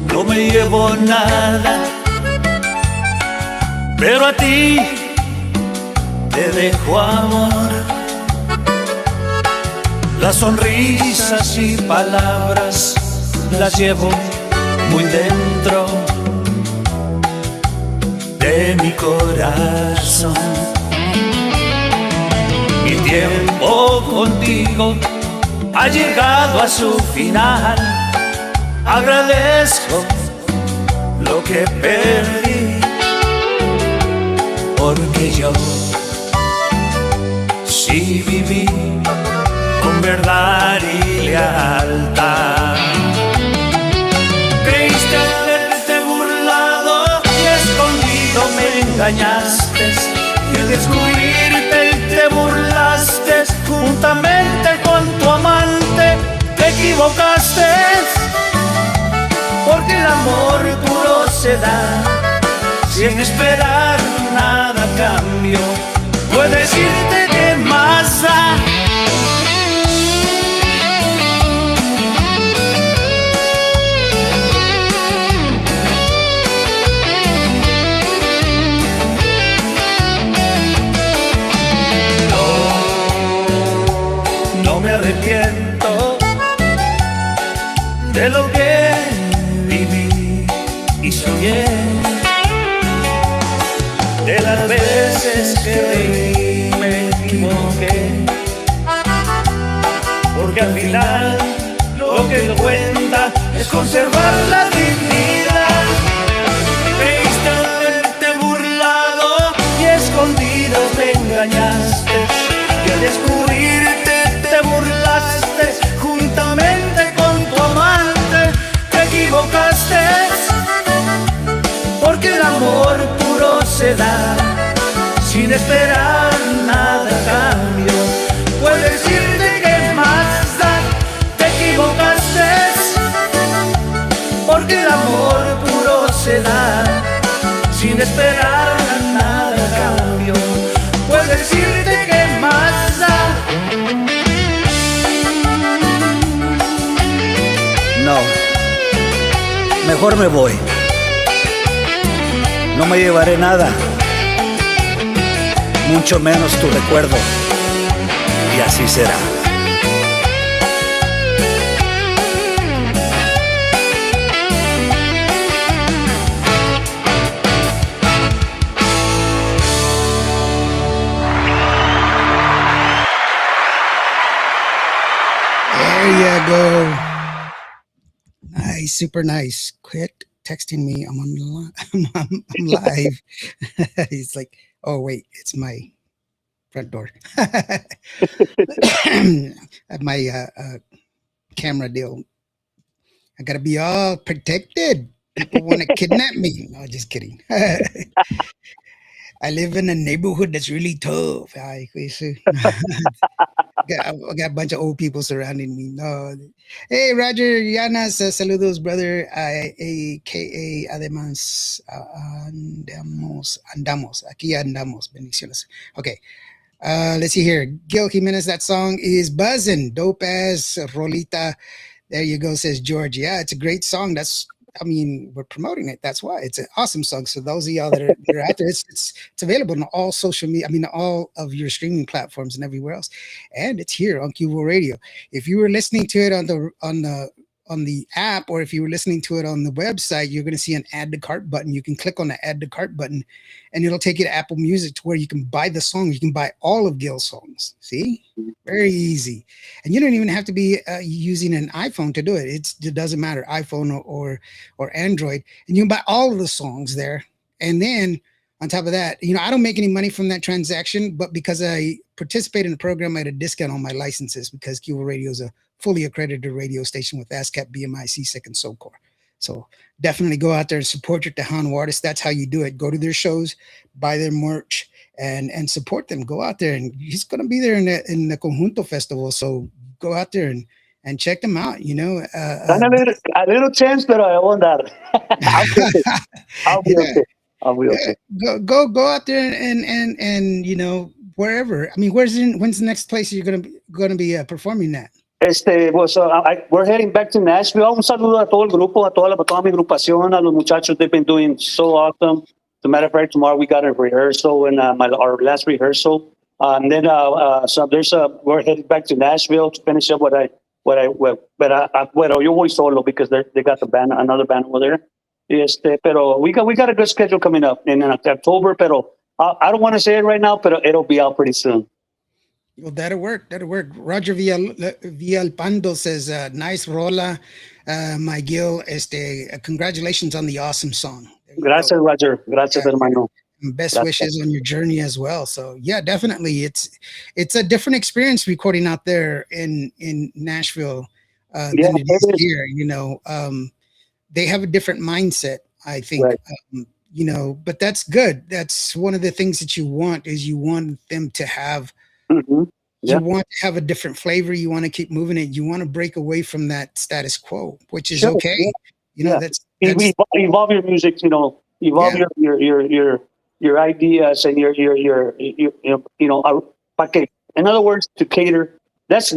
No me llevo nada, pero a ti te dejo amor. Las sonrisas y palabras las llevo muy dentro de mi corazón. Mi tiempo contigo ha llegado a su final. Agradezco lo que perdí, porque yo sí viví con verdad y lealtad. Creíste haberte burlado y escondido me engañaste, y al descubrirte te burlaste juntamente con tu amante. Te equivocaste, porque el amor puro se da sin esperar nada a cambio. Puedes irte, ¿qué más da? No me arrepiento de lo que viví y soñé, de las veces que me equivoqué, porque al final lo que cuenta es conservar la dignidad. Creíste haberte burlado y escondido te engañaste, y al descubrirte te burlaste juntamente con tu amante. Te equivocaste, porque el amor puro se da sin esperar nada a cambio. Puedes irte, ¿qué más da? Te equivocaste, porque el amor puro se da sin esperar nada a cambio. Puedes irte, ¿qué más da? No, mejor me voy. No me llevaré nada, mucho menos tu recuerdo, y así será. There you go. Nice, super nice. Quit texting me. I'm on the I'm live. He's like, oh wait, it's my front door. My camera deal. I gotta be all protected. People want to kidnap me. No, just kidding. I live in a neighborhood that's really tough. I got a bunch of old people surrounding me. No. Hey, Roger Llanas, saludos, brother. AKA, además, andamos. Aquí andamos. Bendiciones. Okay. Let's see here. Gill Jimenez, that song is buzzing. Dope ass Rolita. There you go, says George. Yeah, it's a great song. We're promoting it. That's why it's an awesome song. So those of y'all that are out there, it's available on all social media. All of your streaming platforms and everywhere else. And it's here on QVO Radio. If you were listening to it on the on the app, or if you were listening to it on the website, you're going to see an add to cart button. You can click on the add to cart button, and it'll take you to Apple Music to where you can buy the song. You can buy all of Gill's songs. See, very easy, and you don't even have to be using an iPhone to do it. It doesn't matter, iPhone or Android, and you can buy all of the songs there. And then on top of that, I don't make any money from that transaction, but because I participate in the program, I had a discount on my licenses because Cuba Radio is a fully accredited radio station with ASCAP, BMI, CSEC, and SOCOR. So definitely go out there and support your Tejano artists. That's how you do it. Go to their shows, buy their merch, and support them. Go out there, and he's going to be there in the Conjunto Festival. So go out there and check them out. A little chance, pero I won't dar. I'll be okay. Go out there and wherever. I mean, when's the next place you're gonna be performing at? We're heading back to Nashville. Un saludo a todo el grupo, a toda mi agrupación, a los muchachos. They've been doing so awesome. As a matter of fact, tomorrow we got a rehearsal and our last rehearsal. And then we're heading back to Nashville to finish up what I yo voy solo because they got another band over there. Pero we got a good schedule coming up in October. Pero I don't want to say it right now, but it'll be out pretty soon. Well, that'll work. Roger Villalpando says, nice rola, my Gil. Congratulations on the awesome song. Gracias, Roger. Gracias, hermano. Best wishes on your journey as well. So yeah, definitely. It's a different experience recording out there in Nashville than it is here. They have a different mindset, I think. Right. But that's good. That's one of the things that you want them to have. Mm-hmm. Yeah. You want to have a different flavor. You want to keep moving it. You want to break away from that status quo, which is okay. Yeah. That's evolve your music. Evolve your ideas and your in other words, to cater. That's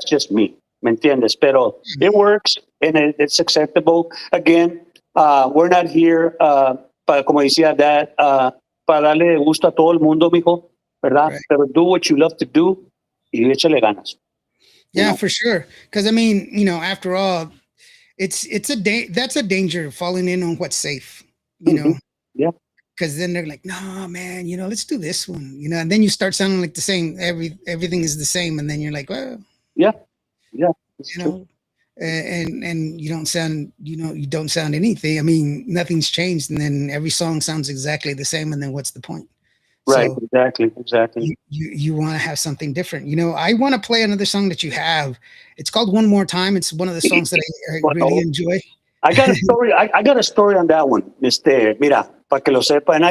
just me. ¿Me entiendes? Pero it works and it's acceptable. Again, we're not here como decía Dad, para darle gusto a todo el mundo, mijo. ¿Verdad? Right. Pero do what you love to do y échale ganas. Yeah, for sure. Because I mean, after all, that's a danger, falling in on what's safe. Yeah. Because then they're like, no, man, let's do this one. And then you start sounding like the same. Everything is the same, and then you're like, well, yeah. And you don't sound anything. I mean, nothing's changed, and then every song sounds exactly the same, and then what's the point? Right, so exactly. You want to have something different. I want to play another song that you have. It's called One More Time. It's one of the songs that I really enjoy. I got a story. I got a story on that one. Mira, para que lo sepa. And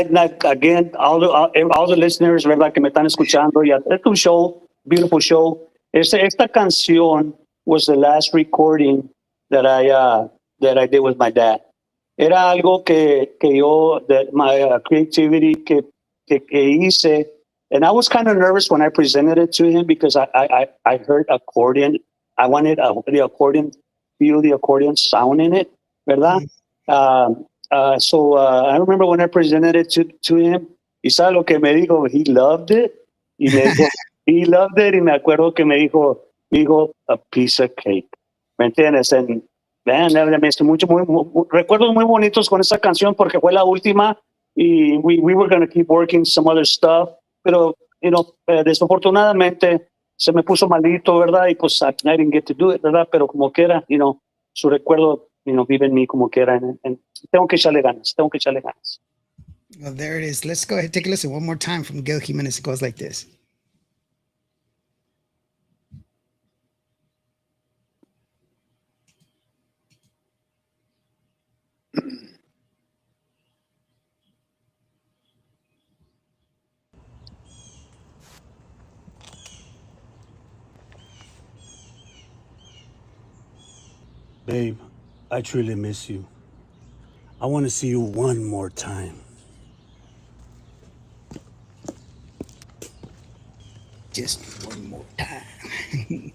again, all the listeners, verdad, que me están escuchando, ya es un show, beautiful show. Esta canción was the last recording that I did with my dad. Era algo que yo, that my creativity que hice, and I was kind of nervous when I presented it to him because I heard accordion. I wanted the accordion, feel the accordion sound in it, ¿verdad? So I remember when I presented it to him, y sabe lo que me dijo, he loved it. Y me dijo, he loved it, y me acuerdo que me dijo, a piece of cake. ¿Me entiendes? And man, recuerdos muy bonitos con esa canción porque fue la última. Y we were going to keep working some other stuff, pero, desafortunadamente se me puso malito, ¿verdad? Y pues I didn't get to do it, ¿verdad? Pero como quiera, su recuerdo, vive en mí como quiera. And tengo que echarle ganas. Well, there it is. Let's go ahead and take a listen one more time from Gill Jimenez. It goes like this. Babe, I truly miss you. I want to see you one more time. Just one more time.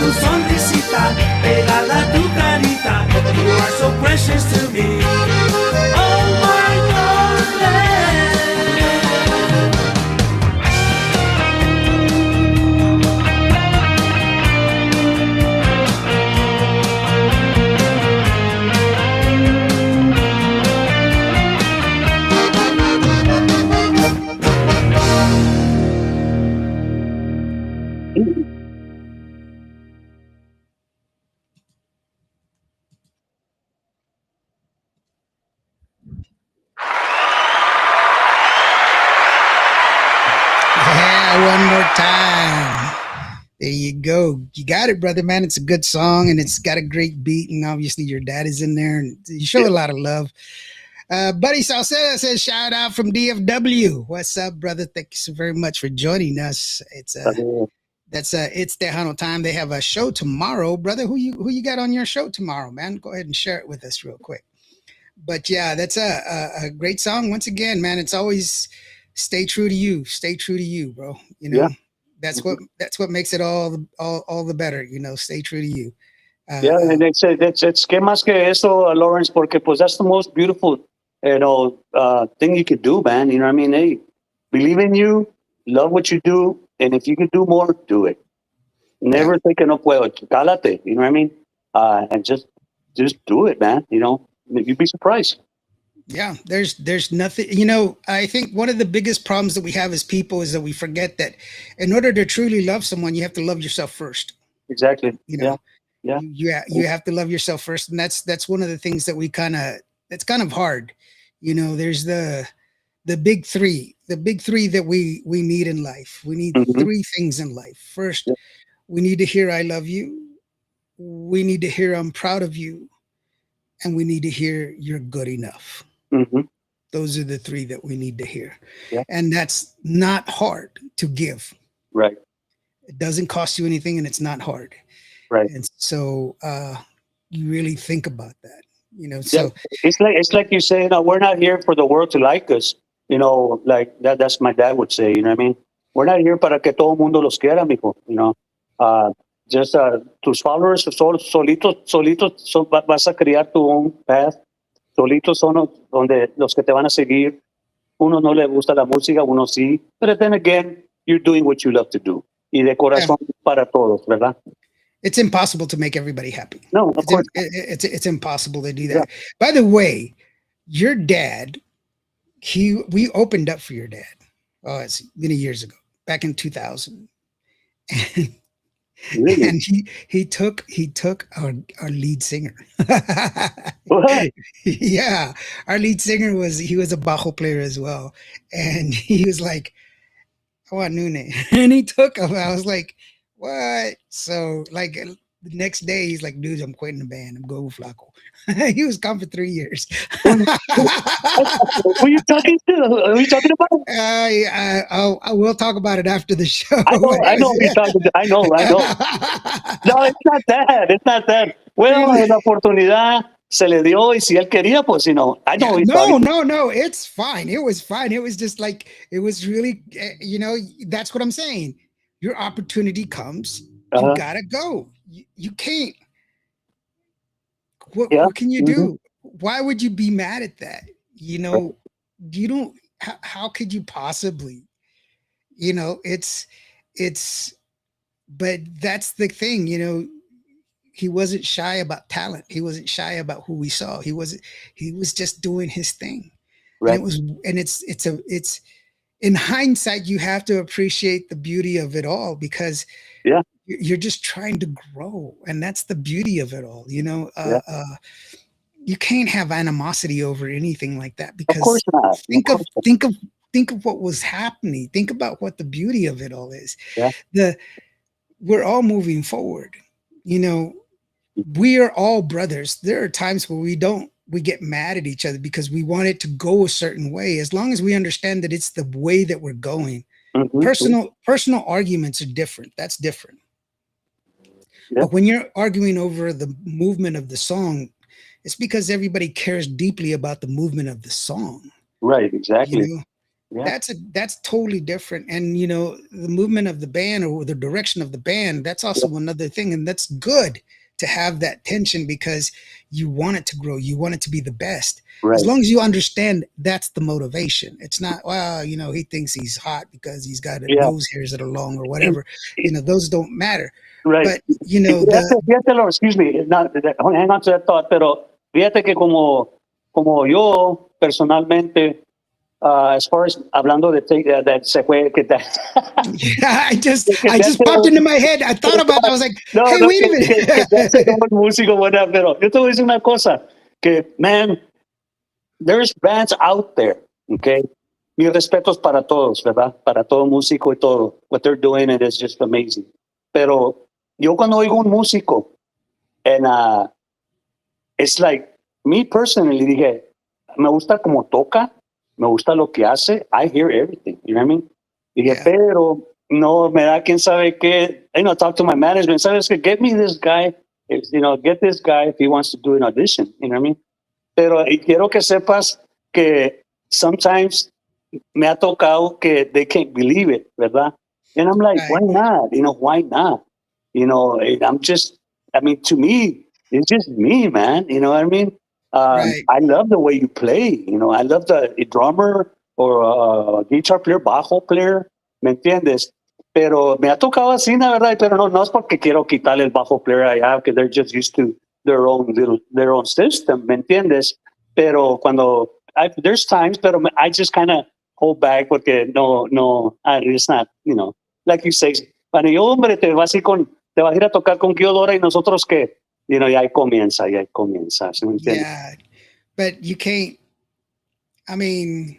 tu sonrisita pegada a tu carita. You are so precious to me. Oh my darling. Yeah, one more time. There you go. You got it, brother, man. It's a good song and it's got a great beat. And obviously, your dad is in there and you show a lot of love. Buddy Salceda says, shout out from DFW. What's up, brother? Thank you so very much for joining us. It's it's Tejano time. They have a show tomorrow, brother. Who you got on your show tomorrow, man? Go ahead and share it with us real quick. But yeah, that's a great song. Once again, man, it's always stay true to you. Stay true to you, bro. You know, that's what makes it all the better. You know, stay true to you. Yeah, and it's que más que eso, Lawrence, porque pues that's the most beautiful, thing you could do, man. You know what I mean? Hey, believe in you, love what you do, and if you can do more, do it. Never think no puedo, cálate. You know what I mean? And just do it, man. You know, you'd be surprised. Yeah, there's nothing, you know, I think one of the biggest problems that we have as people is that we forget that in order to truly love someone, you have to love yourself first. Exactly. You know, yeah. You have to love yourself first. And that's one of the things that it's kind of hard. You know, there's the big three that we need in life. We need three things in life. First, we need to hear, I love you. We need to hear, I'm proud of you. And we need to hear, you're good enough. Those are the three that we need to hear. Yeah. And that's not hard to give. Right. It doesn't cost you anything and it's not hard. Right. And so you really think about that, you know. So it's like you say, we're not here for the world to like us. You know, like that's my dad would say, you know what I mean? We're not here para que todo mundo los quiera, mijo, you know. Just tus followers solitos vas a crear tu own path. Solitos son donde los que te van a seguir. Uno no le gusta la música, uno sí. But then again, you're doing what you love to do. Y de corazón para todos, ¿verdad? It's impossible to make everybody happy. No, of course. It's impossible to do that. Yeah. By the way, your dad, we opened up for your dad. Oh, it's many years ago, back in 2000. And really? And he took our lead singer. What? Yeah, our lead singer was a bajo player as well, and he was like, "I want Nune," and he took him. I was like, "What?" So like the next day, he's like, "Dude, I'm quitting the band. I'm going with Flaco." He was gone for 3 years. Who are you talking to? Who are you talking about? I will talk about it after the show. I know who you're talking to. I know. No, it's not that. It's not that. Well, la oportunidad se le dio, y si él quería, pues, you know, I know. No, it's fine. It was fine. It was just like, it was really, you know, that's what I'm saying. Your opportunity comes, you gotta go. You can't. What can you do? Why would you be mad at that? You know, you don't, how could you possibly, you know, but that's the thing, you know, he wasn't shy about talent. He wasn't shy about who we saw. He was just doing his thing. Right. And it's in hindsight, you have to appreciate the beauty of it all, because you're just trying to grow. And that's the beauty of it all. You know, you can't have animosity over anything like that, because of course not. Think of what was happening. Think about what the beauty of it all is. Yeah. We're all moving forward. You know, we are all brothers. There are times where we get mad at each other because we want it to go a certain way. As long as we understand that it's the way that we're going. Personal arguments are different. That's different. Yeah. But when you're arguing over the movement of the song, it's because everybody cares deeply about the movement of the song. Right, exactly. You know? Yeah. that's totally different. And you know, the movement of the band or the direction of the band, that's also another thing. And that's good to have that tension because you want it to grow, you want it to be the best. As Right. long as you understand that's the motivation. It's not, well, you know, he thinks he's hot because he's got Yeah. nose hairs that are long or Y- whatever. y- You know, those don't matter. Right. But you Y know, fíjate, Lord, excuse me, hang on to that thought, pero fíjate que como yo personalmente, as far as hablando de that se fue, yeah, que I te just hace popped into my head. I thought about it. I was like, no, hey, no, wait a que te hace minute. como un músico, ¿verdad? Pero yo te voy a decir una cosa, que, man, there's bands out there, okay? Mis respetos para todos, ¿verdad? Para todo músico y todo. What they're doing, it is just amazing. Pero yo cuando oigo un músico, and it's like, me personally, dije, me gusta como toca, me gusta lo que hace, I hear everything, you know what I mean? Dije, Yeah. pero no, me da quién sabe qué, talk to my management, ¿sabes qué? Get me this guy, get this guy if he wants to do an audition, you know what I mean? Pero y quiero que sepas que sometimes me ha tocado que they can't believe it, ¿verdad? And I'm like, why Right. not? Why not? I mean, to me, it's just me, man. You know what I mean? Right. I love the way you play. I love the drummer or guitar player, bajo player, ¿me entiendes? Pero me ha tocado así, la verdad, pero no es porque quiero quitarle el bajo player allá, because they're just used to their own system, ¿me entiendes? Pero there's times, pero I just kind of hold back porque it's not, like you say, para yo, hombre, te vas a ir a tocar con Gill y nosotros que, ya ahí comienza, ¿sí me entiendes? Yeah. But you can't, I mean,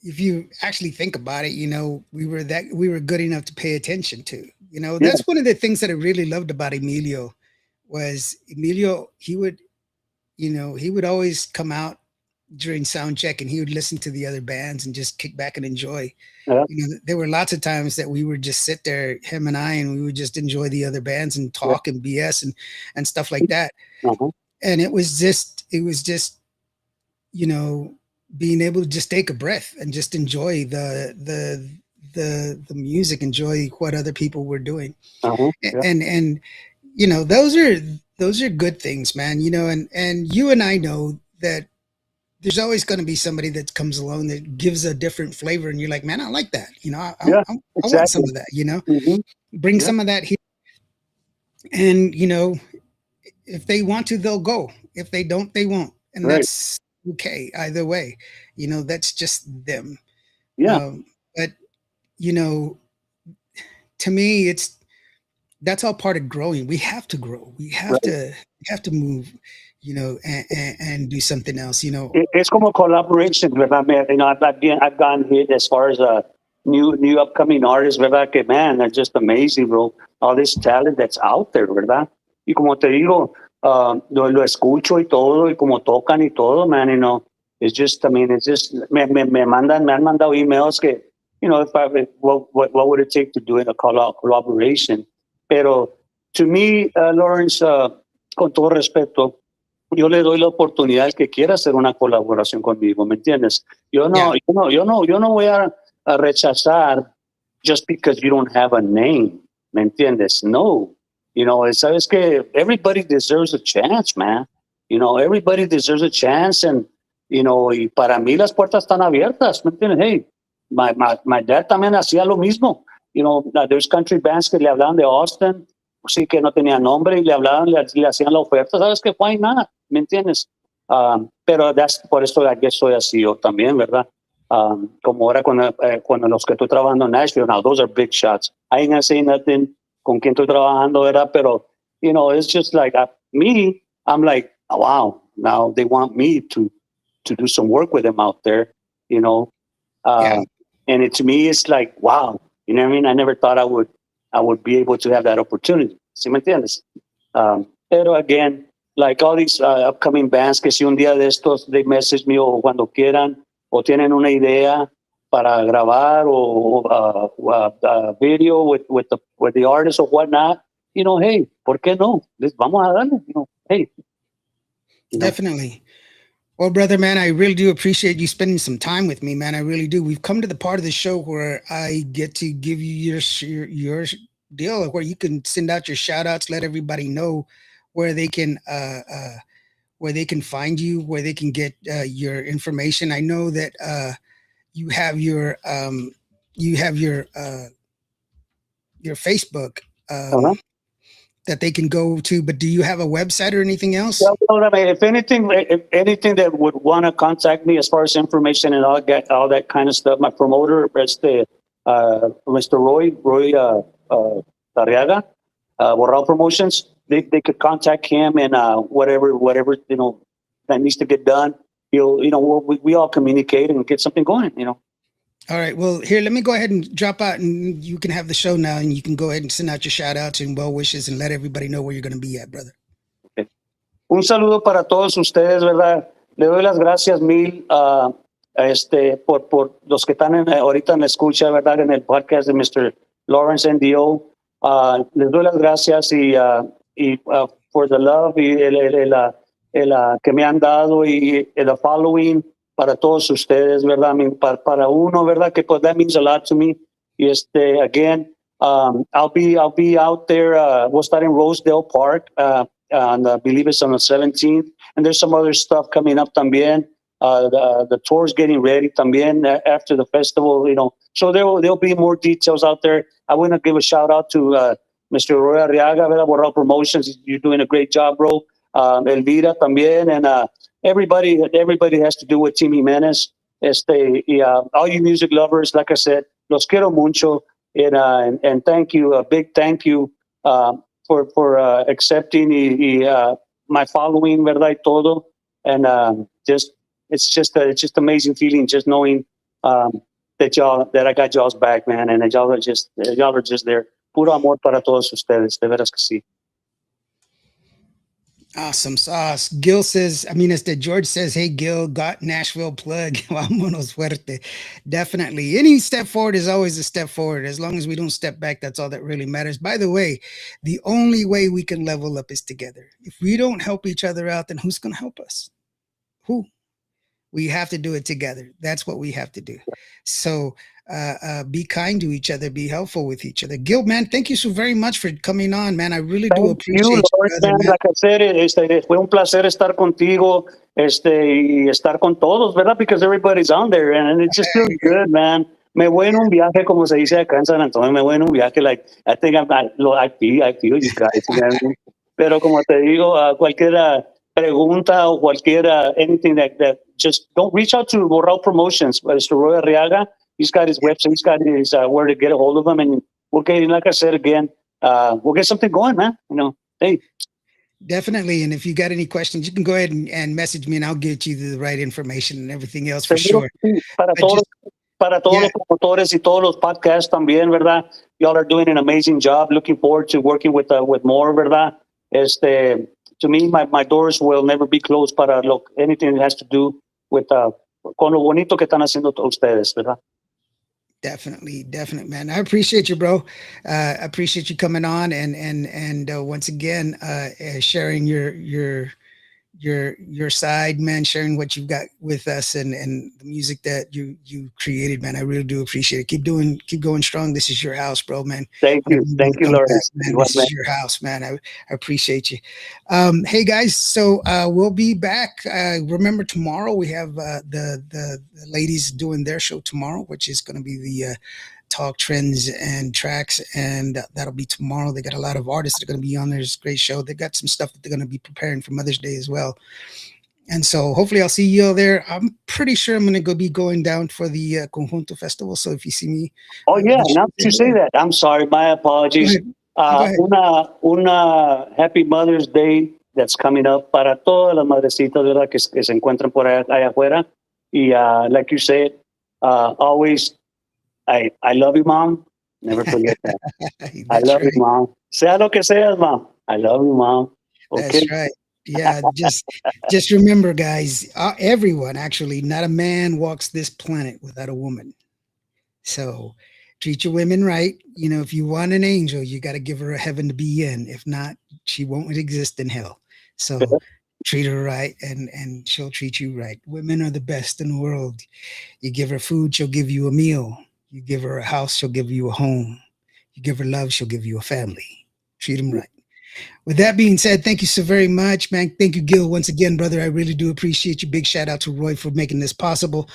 if you actually think about it, you know, we were good enough to pay attention to. You know, Yeah, that's one of the things that I really loved about Emilio was Emilio, he would always come out during sound check and he would listen to the other bands and just kick back and enjoy. yeah, You know, there were lots of times that we would just sit there, him and I, and we would just enjoy the other bands and yeah. talk and BS and stuff like that. Uh-huh. And it was just, you know, being able to just take a breath and just enjoy the music, enjoy what other people were doing. Uh-huh. Yeah, And you know, those are good things, man. You know, and you and I know that there's always going to be somebody that comes along that gives a different flavor, and you're like, man, I like that. You know, yeah, I want some exactly. of that. You know, Hmm. bring Yeah, some of that here, and you know, if they want to, they'll go. If they don't, they won't, and right. that's okay. Either way, you know, that's just them. Yeah, But you know, to me, that's all part of growing. We have to grow. right. We have to move, you know, and do something else. You know, It's como collaboration, ¿verdad? I've gotten hit as far as new upcoming artists, ¿verdad? Que, man, they're just amazing, bro. All this talent that's out there, ¿verdad? Y como te digo, lo escucho y todo, y como tocan y todo, man, it's just, I mean, it's just, me han mandado emails que, what would it take to do in a collaboration? Pero to me, Lawrence, con todo respeto, yo le doy la oportunidad al que quiera hacer una colaboración conmigo, ¿me entiendes? yeah, Yo no voy a rechazar just because you don't have a name, ¿me entiendes? No, sabes que everybody deserves a chance, man. Everybody deserves a chance, and y para mí las puertas están abiertas, ¿me entiendes? Hey, my dad también hacía lo mismo. There's country bands que le hablaban de Austin, sí, que no tenía nombre y le hablaban, le hacían la oferta, ¿sabes qué? Why not? ¿Me entiendes? Pero por eso aquí soy así yo también, ¿verdad? Como ahora cuando los que estoy trabajando en Nashville, now those are big shots. I ain't gonna say nothing con quien estoy trabajando, ¿verdad? Pero, it's just like, I'm like, oh, wow, now they want me to do some work with them out there, you know? yeah, And to me, it's like, wow, you know what I mean? I never thought I would be able to have that opportunity. ¿Sí me entiendes? Pero again, like all these upcoming bands que si un día de estos they message me o cuando quieran o tienen una idea para grabar o video with the artist or whatnot, hey, ¿por qué no? Vamos a darle, hey. definitely. Well, brother, man, I really do appreciate you spending some time with me, man. I really do. We've come to the part of the show where I get to give you your deal, where you can send out your shout outs, let everybody know where they can where they can find you, where they can get your information. I know that you have you have your Facebook Uh-huh. that they can go to, but do you have a website or anything else? Yeah, well, I mean, if anything that would want to contact me as far as information and all that kind of stuff, my promoter is Mr. Roy Tarriaga, Borrao Promotions. They could contact him and whatever that needs to get done. We all communicate and get something going. All right. Well, here, let me go ahead and drop out and you can have the show now and you can go ahead and send out your shout outs and well wishes and let everybody know where you're going to be at, brother. Un saludo para todos ustedes, ¿verdad? Le doy las gracias mil por los que están ahorita en la escucha, ¿verdad? En el podcast de Mr. Lawrence NDO. Les doy las gracias for the love y que me han dado y el following para todos ustedes, ¿verdad? I mean, para uno, ¿verdad? Que pues that means a lot to me. Y again, I'll be out there. We'll start in Rosedale Park. And I believe it's on the 17th. And there's some other stuff coming up también. The tour's getting ready también after the festival, So there'll be more details out there. I want to give a shout out to Mr. Roy Arriaga, ¿verdad? Borrao Promotions. You're doing a great job, bro. Elvira también. And everybody has to do with Team Jimenez. All you music lovers, like I said, los quiero mucho. And thank you, a big thank you. For accepting my following, verdad y todo, and it's just amazing feeling just knowing that I got y'all's back, man, and that y'all are just there. Puro amor para todos ustedes, de veras que sí. Awesome sauce. Gil says, George says, hey, Gil, got Nashville plug. Vámonos fuerte. Definitely. Any step forward is always a step forward. As long as we don't step back, that's all that really matters. By the way, the only way we can level up is together. If we don't help each other out, then who's going to help us? Who? We have to do it together. That's what we have to do. So be kind to each other, be helpful with each other. Gil, man, thank you so very much for coming on, man. I really do appreciate you. Lord, man. Like I said, fue un placer estar contigo, y estar con todos, ¿verdad? Because everybody's on there and it just feels good, man. Me voy en un viaje, como se dice acá en San Antonio, me voy en un viaje, like, I think I feel you guys, man. Pero como te digo, cualquier pregunta o cualquier anything that just don't reach out to Borrao Promotions, Mr. Roy Arriaga. He's got his website, he's got his where to get a hold of him, and we'll get, like I said again, we'll get something going, man. Hey. Definitely. And if you got any questions, you can go ahead and message me and I'll get you the right information and everything else for sure. Para todos los promotores y todos los podcasts también, ¿verdad? Y'all are doing an amazing job. Looking forward to working with more, ¿verdad? To me, my doors will never be closed para anything that has to do with con lo bonito que están haciendo ustedes, ¿verdad? Definitely, man. I appreciate you, bro. I appreciate you coming on and once again sharing your side, man, sharing what you've got with us and the music that you created, man. I really do appreciate it. Keep going strong. This is your house, bro, man. Thank you, Lawrence. Man. This is your house, man. I appreciate you. Hey guys, so we'll be back. Remember tomorrow we have the ladies doing their show tomorrow, which is going to be the talk trends and tracks, and that'll be tomorrow. They got a lot of artists that are going to be on there. It's a great show. They got some stuff that they're going to be preparing for Mother's Day as well, and so hopefully I'll see you all there. I'm pretty sure I'm going to be going down for the Conjunto Festival, so if you see me, now that you say that, I'm sorry, my apologies. Go ahead. Una happy Mother's Day that's coming up para todas las madrecitas, ¿verdad? Que se encuentran por allá afuera, y like you said, always I love you, Mom. Never forget that. I love you, Mom. Sea lo que seas, Mom. I love you, Mom. Okay? That's right. Yeah, just remember, guys, everyone, actually, not a man walks this planet without a woman. So treat your women right. If you want an angel, you got to give her a heaven to be in. If not, she won't exist in hell. So Treat her right, and she'll treat you right. Women are the best in the world. You give her food, she'll give you a meal. You give her a house, she'll give you a home. You give her love, she'll give you a family. Treat them right. With that being said, thank you so very much, man. Thank you, Gill, once again, brother. I really do appreciate you. Big shout out to Roy for making this possible.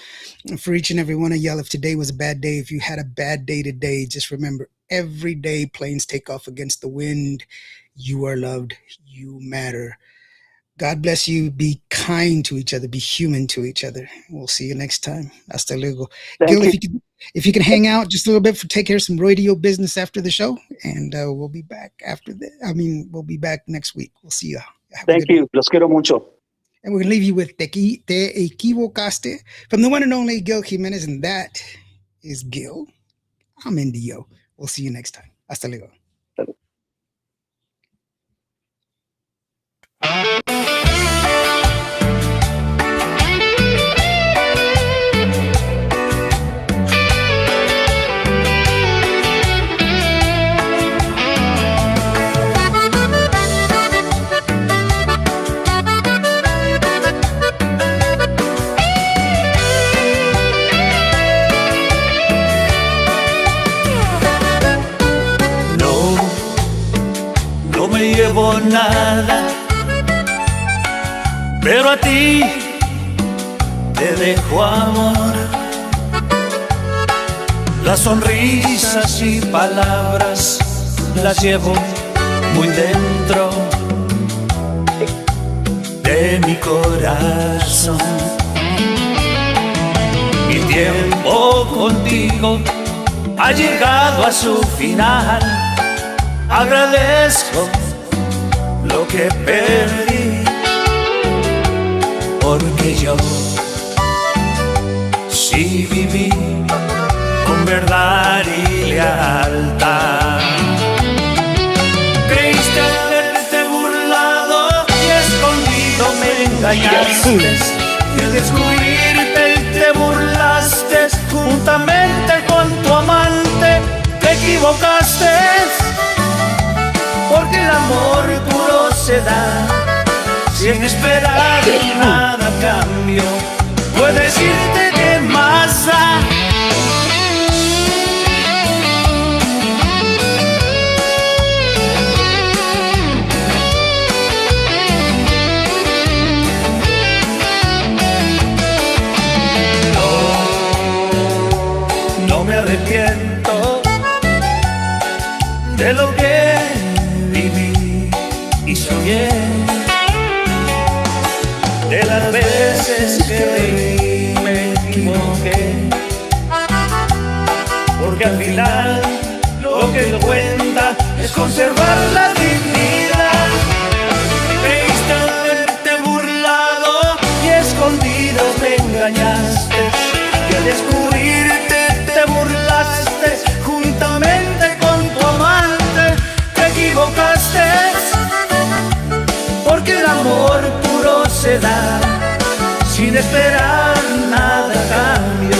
And for each and every one of y'all, if today was a bad day, if you had a bad day today, just remember, every day planes take off against the wind. You are loved. You matter. God bless you. Be kind to each other. Be human to each other. We'll see you next time. Hasta luego. Gil, if you can hang out just a little bit for take care of some radio business after the show, and we'll be back after that. We'll be back next week. We'll see you. Thank you. Los quiero mucho. And we're going to leave you with Te Equivocaste from the one and only Gill Jimenez, and that is Gill. I'm Indio. We'll see you next time. Hasta luego. No me llevo nada, pero a ti te dejo amor. Las sonrisas y palabras las llevo muy dentro de mi corazón. Mi tiempo contigo ha llegado a su final. Agradezco lo que perdí, porque yo sí viví con verdad y lealtad. Creíste haberte burlado y escondido me engañaste, y al descubrirte te burlaste juntamente con tu amante. Te equivocaste, porque el amor puro se da sin esperar nada a cambio. Puedes irte, ¿qué más da? No me arrepiento de lo que viví y soñé, de las veces que me equivoqué, porque al final lo que cuenta es conservar la dignidad. Creíste haberte burlado y escondido te engañaste, y al descubrirte te burlaste juntamente con tu amante. Te equivocaste, porque el amor puro se da sin esperar nada a cambio.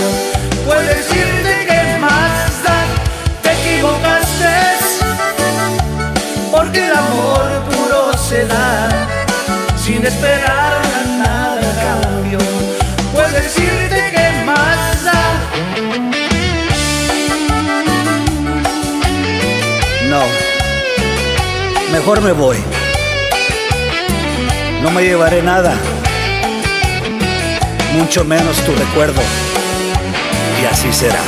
Puedes irte, ¿qué más da? Te equivocaste, porque el amor puro se da sin esperar nada a cambio. Puedes irte, ¿qué más da? No, mejor me voy. No me llevaré nada, mucho menos tu recuerdo, y así será.